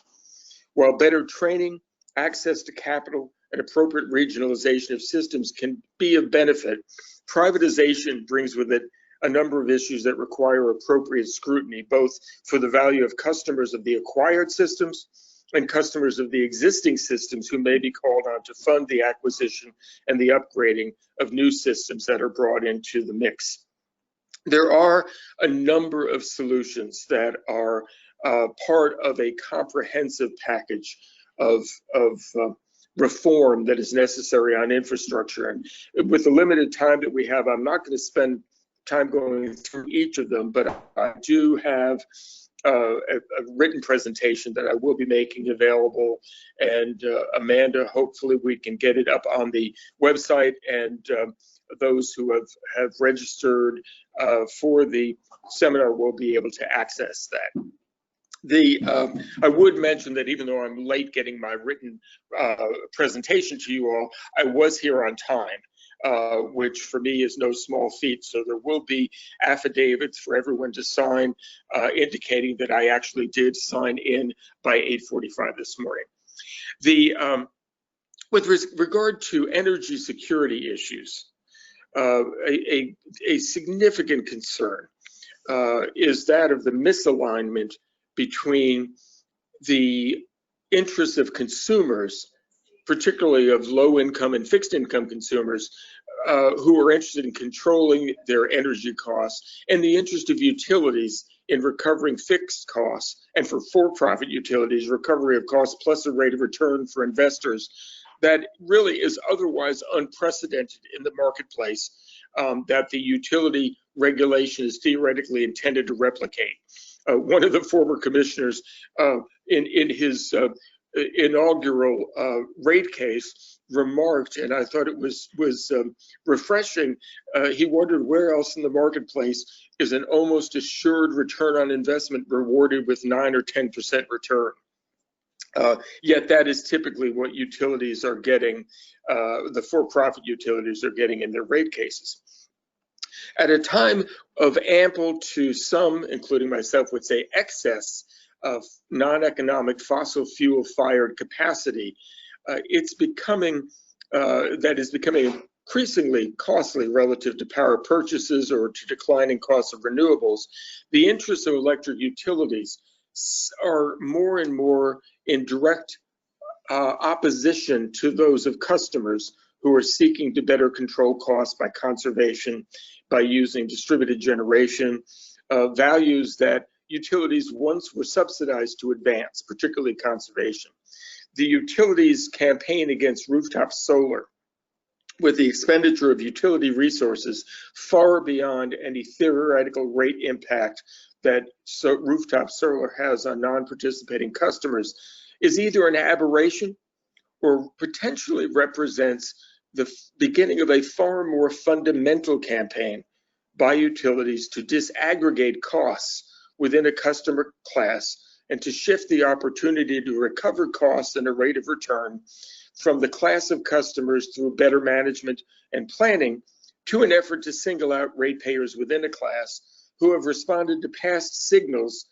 While better training, access to capital, and appropriate regionalization of systems can be of benefit, privatization brings with it a number of issues that require appropriate scrutiny, both for the value of customers of the acquired systems and customers of the existing systems who may be called on to fund the acquisition and the upgrading of new systems that are brought into the mix. There are a number of solutions that are part of a comprehensive package of reform that is necessary on infrastructure. And with the limited time that we have, I'm not going to spend time going through each of them, but I do have a written presentation that I will be making available. And Amanda, hopefully we can get it up on the website, and those who have registered for the seminar will be able to access that. I would mention that even though I'm late getting my written presentation to you all, I was here on time, which for me is no small feat. So there will be affidavits for everyone to sign indicating that I actually did sign in by 8:45 this morning. With regard to energy security issues, a significant concern is that of the misalignment between the interests of consumers, particularly of low-income and fixed-income consumers who are interested in controlling their energy costs, and the interest of utilities in recovering fixed costs, and for-profit utilities, recovery of costs plus a rate of return for investors that really is otherwise unprecedented in the marketplace, that the utility regulation is theoretically intended to replicate. One of the former commissioners in his inaugural rate case remarked, and I thought it was refreshing, he wondered where else in the marketplace is an almost assured return on investment rewarded with 9 or 10% return. Yet that is typically what utilities are getting, the for-profit utilities are getting in their rate cases. At a time of ample to some, including myself, would say excess of non-economic fossil fuel fired capacity, it's becoming, that is becoming increasingly costly relative to power purchases or to declining costs of renewables. The interests of electric utilities are more and more in direct opposition to those of customers who are seeking to better control costs by conservation, by using distributed generation, values that utilities once were subsidized to advance, particularly conservation. The utilities campaign against rooftop solar with the expenditure of utility resources far beyond any theoretical rate impact that rooftop solar has on non-participating customers is either an aberration or potentially represents the beginning of a far more fundamental campaign by utilities to disaggregate costs within a customer class and to shift the opportunity to recover costs and a rate of return from the class of customers through better management and planning to an effort to single out ratepayers within a class who have responded to past signals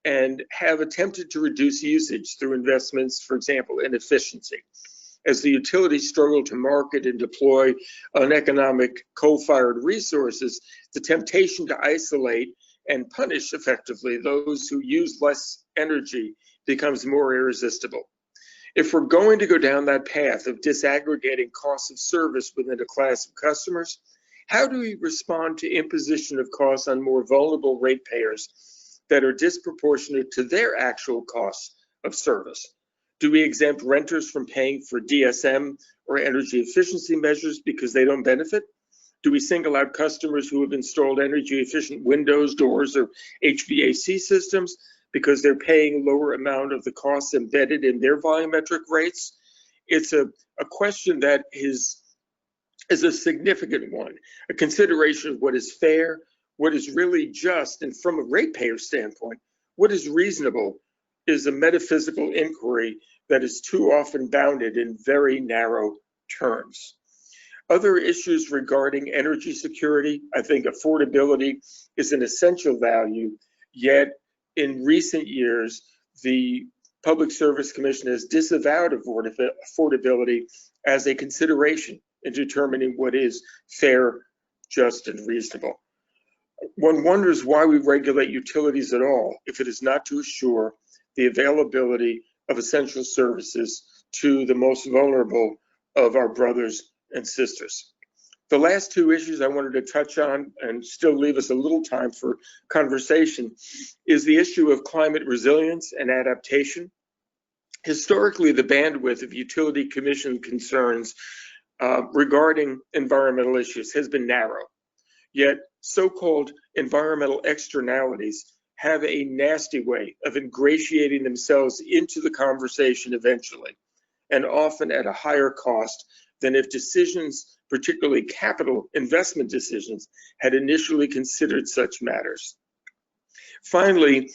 and have attempted to reduce usage through investments, for example, in efficiency. As the utilities struggle to market and deploy uneconomic coal-fired resources, the temptation to isolate and punish effectively those who use less energy becomes more irresistible. If we're going to go down that path of disaggregating costs of service within a class of customers, how do we respond to imposition of costs on more vulnerable ratepayers that are disproportionate to their actual costs of service? Do we exempt renters from paying for DSM or energy efficiency measures because they don't benefit? Do we single out customers who have installed energy efficient windows, doors, or HVAC systems because they're paying a lower amount of the costs embedded in their volumetric rates? It's a question that is a significant one, a consideration of what is fair, what is really just, and from a ratepayer standpoint, what is reasonable is a metaphysical inquiry that is too often bounded in very narrow terms. Other issues regarding energy security, I think affordability is an essential value, yet in recent years, the Public Service Commission has disavowed affordability as a consideration in determining what is fair, just, and reasonable. One wonders why we regulate utilities at all if it is not to assure the availability of essential services to the most vulnerable of our brothers and sisters. The last two issues I wanted to touch on and still leave us a little time for conversation is the issue of climate resilience and adaptation. Historically, the bandwidth of utility commission concerns regarding environmental issues has been narrow, yet so-called environmental externalities have a nasty way of ingratiating themselves into the conversation eventually, and often at a higher cost than if decisions, particularly capital investment decisions, had initially considered such matters. Finally,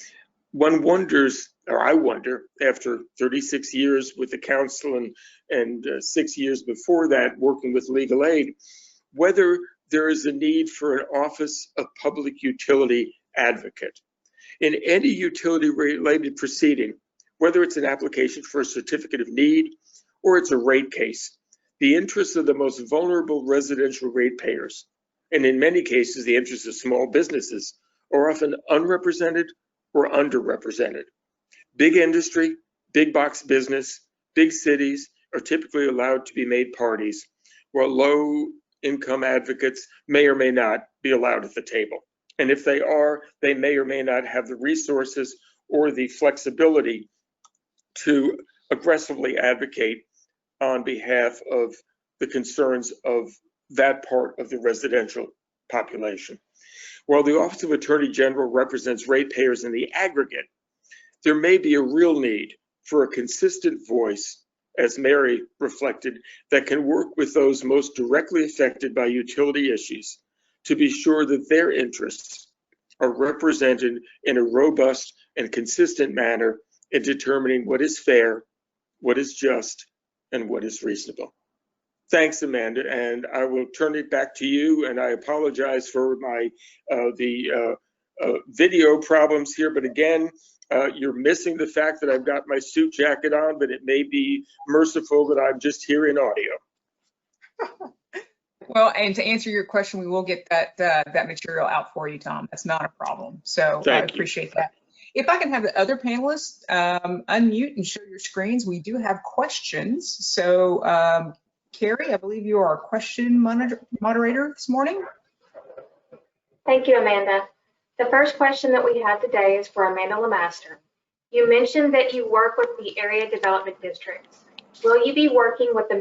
one wonders, or I wonder, after 36 years with the council and 6 years before that working with legal aid, whether there is a need for an Office of Public Utility Advocate. In any utility-related proceeding, whether it's an application for a certificate of need or it's a rate case, the interests of the most vulnerable residential ratepayers, and in many cases, the interests of small businesses, are often unrepresented or underrepresented. Big industry, big box business, big cities are typically allowed to be made parties, while low-income advocates may or may not be allowed at the table. And if they are, they may or may not have the resources or the flexibility to aggressively advocate on behalf of the concerns of that part of the residential population. While the Office of Attorney General represents ratepayers in the aggregate, there may be a real need for a consistent voice, as Mary reflected, that can work with those most directly affected by utility issues to be sure that their interests are represented in a robust and consistent manner in determining what is fair, what is just, and what is reasonable. Thanks, Amanda, and I will turn it back to you, and I apologize for my video problems here, but again, you're missing the fact that I've got my suit jacket on, but it may be merciful that I'm just hearing audio. Well, and to answer your question, we will get that material out for you, Tom. That's not a problem. So I appreciate that. If I can have the other panelists unmute and show your screens, we do have questions. So Carrie, I believe you are our question moderator this morning. Thank you, Amanda. The first question that we have today is for Amanda LeMaster. You mentioned that you work with the area development districts. Will you be working with the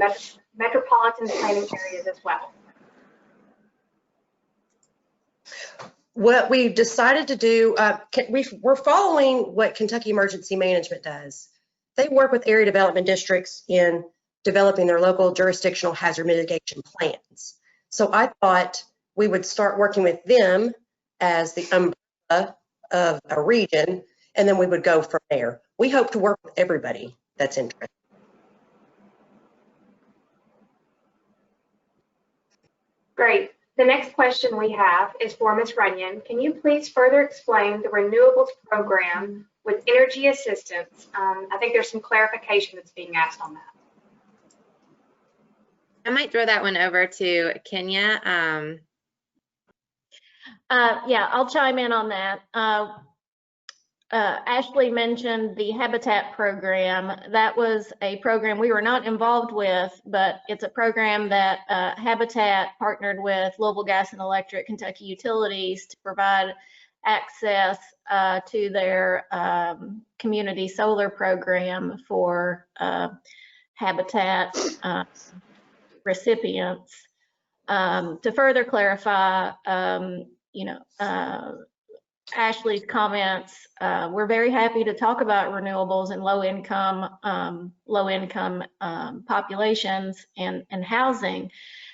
metropolitan planning areas as well? What we've decided to do, we're following what Kentucky Emergency Management does. They work with area development districts in developing their local jurisdictional hazard mitigation plans. So I thought we would start working with them as the umbrella of a region, and then we would go from there. We hope to work with everybody that's interested. Great. The next question we have is for Ms. Runyon. Can you please further explain the renewables program with energy assistance? I think there's some clarification that's being asked on that. I might throw that one over to Kenya. Yeah, I'll chime in on that. Ashley mentioned the Habitat program. That was a program we were not involved with, but it's a program that Habitat partnered with Louisville Gas and Electric, Kentucky Utilities to provide access to their community solar program for Habitat recipients. To further clarify, Ashley's comments, we're very happy to talk about renewables in low-income populations and housing.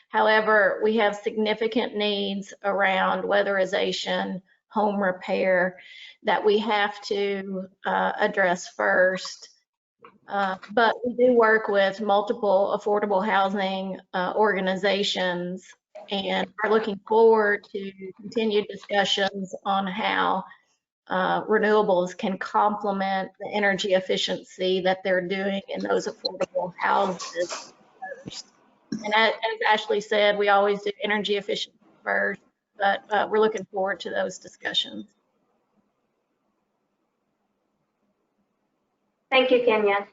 However, we have significant needs around weatherization, home repair that we have to address first. But we do work with multiple affordable housing organizations and are looking forward to continued discussions on how renewables can complement the energy efficiency that they're doing in those affordable houses first. And as Ashley said, we always do energy efficiency first, but we're looking forward to those discussions. Thank you, Kenya.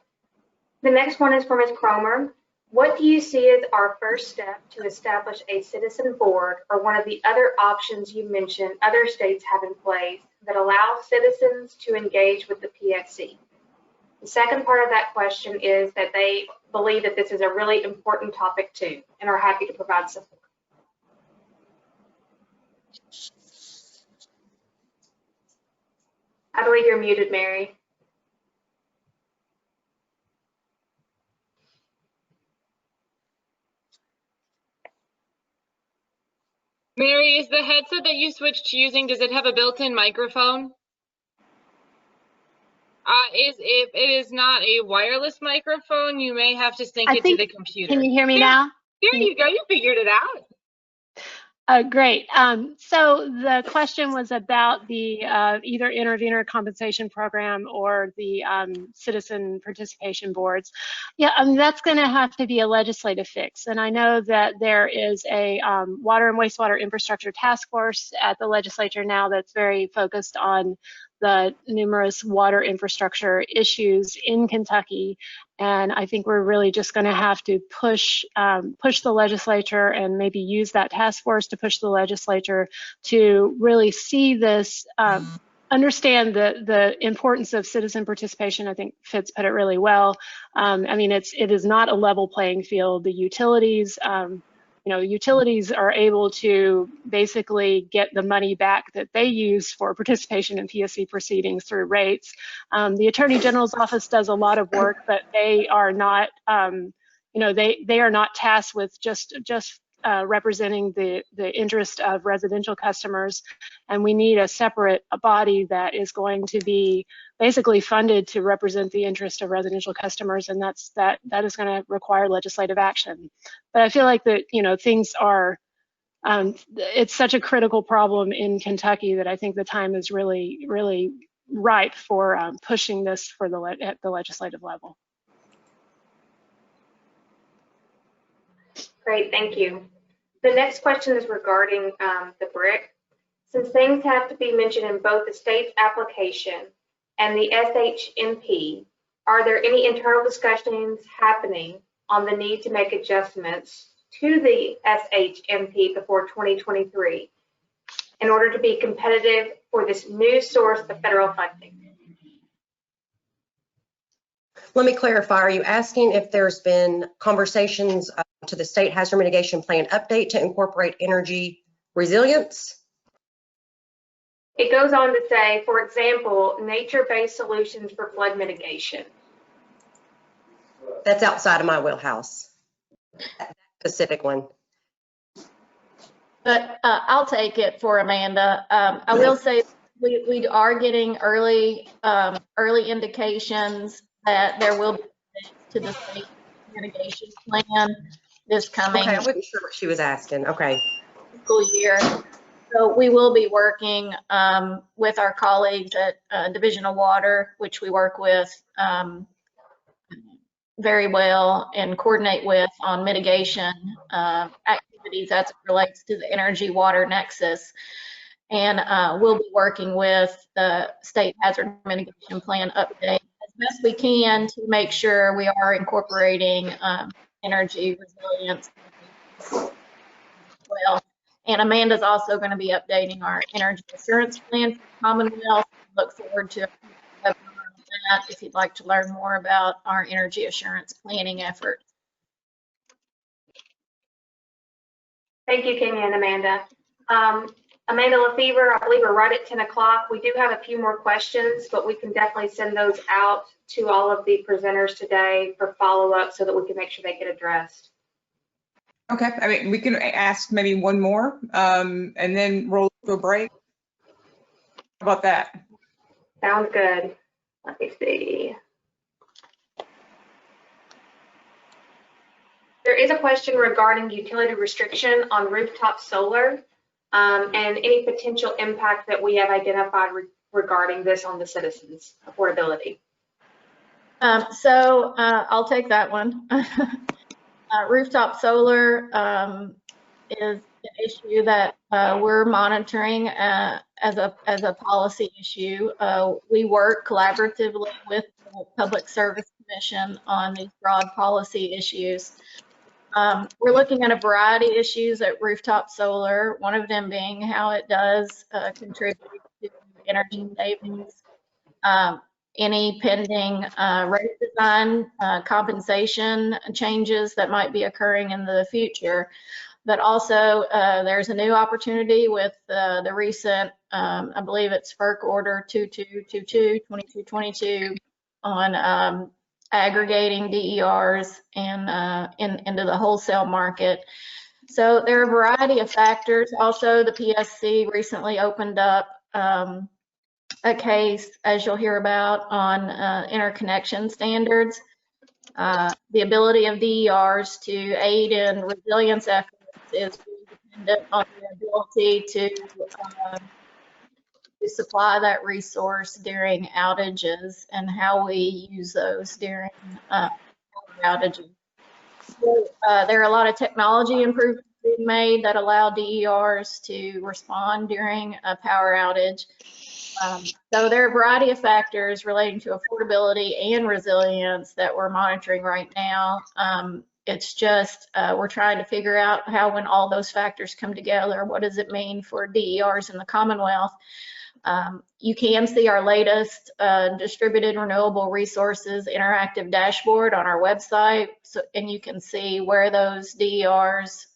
The next one is for Ms. Cromer. What do you see as our first step to establish a citizen board or one of the other options you mentioned other states have in place that allow citizens to engage with the PSC? The second part of that question is that they believe that this is a really important topic too and are happy to provide support. I believe you're muted, Mary. Mary, is the headset that you switched to using, does it have a built-in microphone? If it is not a wireless microphone, you may have to sync it to the computer. Can you hear me now? There you go, you figured it out. Great. So the question was about the either intervenor compensation program or the citizen participation boards. Yeah, that's going to have to be a legislative fix. And I know that there is a water and wastewater infrastructure task force at the legislature now that's very focused on the numerous water infrastructure issues in Kentucky. And I think we're really just going to have to push the legislature and maybe use that task force to push the legislature to really see this, understand the importance of citizen participation. I think Fitz put it really well. I mean, it is not a level playing field. The utilities, utilities are able to basically get the money back that they use for participation in PSC proceedings through rates. The Attorney General's office does a lot of work, but they are not, they are not tasked with just representing the interest of residential customers, and we need a separate body that is going to be basically funded to represent the interest of residential customers, and that is going to require legislative action. But I feel like that things are it's such a critical problem in Kentucky that I think the time is really ripe for pushing this for at the legislative level. Great, thank you. The next question is regarding the BRIC. Since things have to be mentioned in both the state's application and the SHMP, are there any internal discussions happening on the need to make adjustments to the SHMP before 2023 in order to be competitive for this new source of federal funding? Let me clarify. Are you asking if there's been conversations to the state hazard mitigation plan update to incorporate energy resilience? It goes on to say, for example, nature-based solutions for flood mitigation. That's outside of my wheelhouse, that specific one. But I'll take it for Amanda. I will say we are getting early indications that there will be to the state mitigation plan this coming Okay, I wasn't sure what she was asking. Okay. school year. So we will be working with our colleagues at Division of Water, which we work with very well and coordinate with on mitigation activities as it relates to the energy water nexus. And we'll be working with the state hazard mitigation plan update as best we can to make sure we are incorporating energy resilience as well. And Amanda's also going to be updating our energy assurance plan for Commonwealth. Look forward to that if you'd like to learn more about our energy assurance planning effort. Thank you, Kenya and Amanda. Amanda LeFevre, I believe we're right at 10 o'clock. We do have a few more questions, but we can definitely send those out to all of the presenters today for follow-up so that we can make sure they get addressed. Okay, I mean, we can ask maybe one more and then roll to a break. How about that? Sounds good. Let me see. There is a question regarding utility restriction on rooftop solar and any potential impact that we have identified regarding this on the citizens' affordability. So I'll take that one. Rooftop solar is an issue that we're monitoring as a policy issue. We work collaboratively with the Public Service Commission on these broad policy issues. We're looking at a variety of issues at rooftop solar, one of them being how it does contribute to energy savings, any pending rate design compensation changes that might be occurring in the future. But also there's a new opportunity with the recent, I believe it's FERC Order 2222 on aggregating DERs and into the wholesale market. So there are a variety of factors. Also, the PSC recently opened up a case, as you'll hear about, on interconnection standards. The ability of DERs to aid in resilience efforts is dependent on the ability to supply that resource during outages and how we use those during outages. So, there are a lot of technology improvements being made that allow DERs to respond during a power outage. So there are a variety of factors relating to affordability and resilience that we're monitoring right now. It's just we're trying to figure out how, when all those factors come together, what does it mean for DERs in the Commonwealth? You can see our latest distributed renewable resources interactive dashboard on our website, and you can see where those DERs,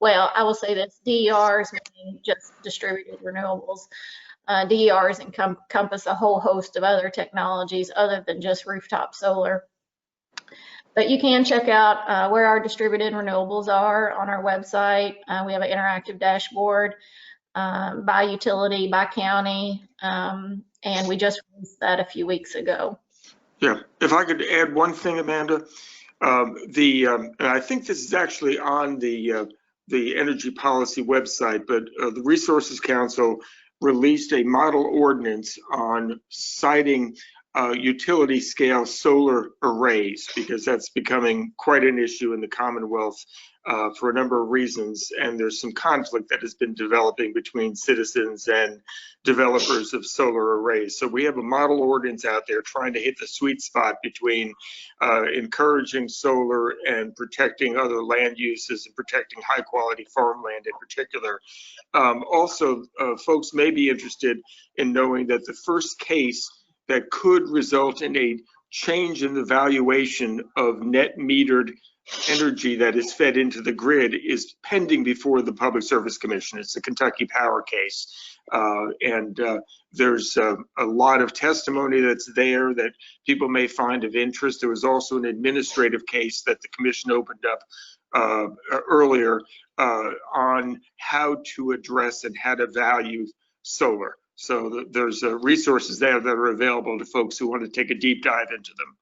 well, I will say this, DERs mean just distributed renewables. DERs encompass a whole host of other technologies other than just rooftop solar. But you can check out where our distributed renewables are on our website. We have an interactive dashboard by utility, by county, and we just released that a few weeks ago. Yeah, if I could add one thing, Amanda, and I think this is actually on the Energy Policy website, but the Resources Council released a model ordinance on siting utility scale solar arrays, because that's becoming quite an issue in the Commonwealth for a number of reasons. And there's some conflict that has been developing between citizens and developers of solar arrays. So we have a model ordinance out there trying to hit the sweet spot between encouraging solar and protecting other land uses and protecting high quality farmland in particular. Also, folks may be interested in knowing that the first case that could result in a change in the valuation of net metered energy that is fed into the grid is pending before the Public Service Commission. It's the Kentucky Power case. There's a lot of testimony that's there that people may find of interest. There was also an administrative case that the commission opened up earlier on how to address and how to value solar. So there's resources there that are available to folks who want to take a deep dive into them.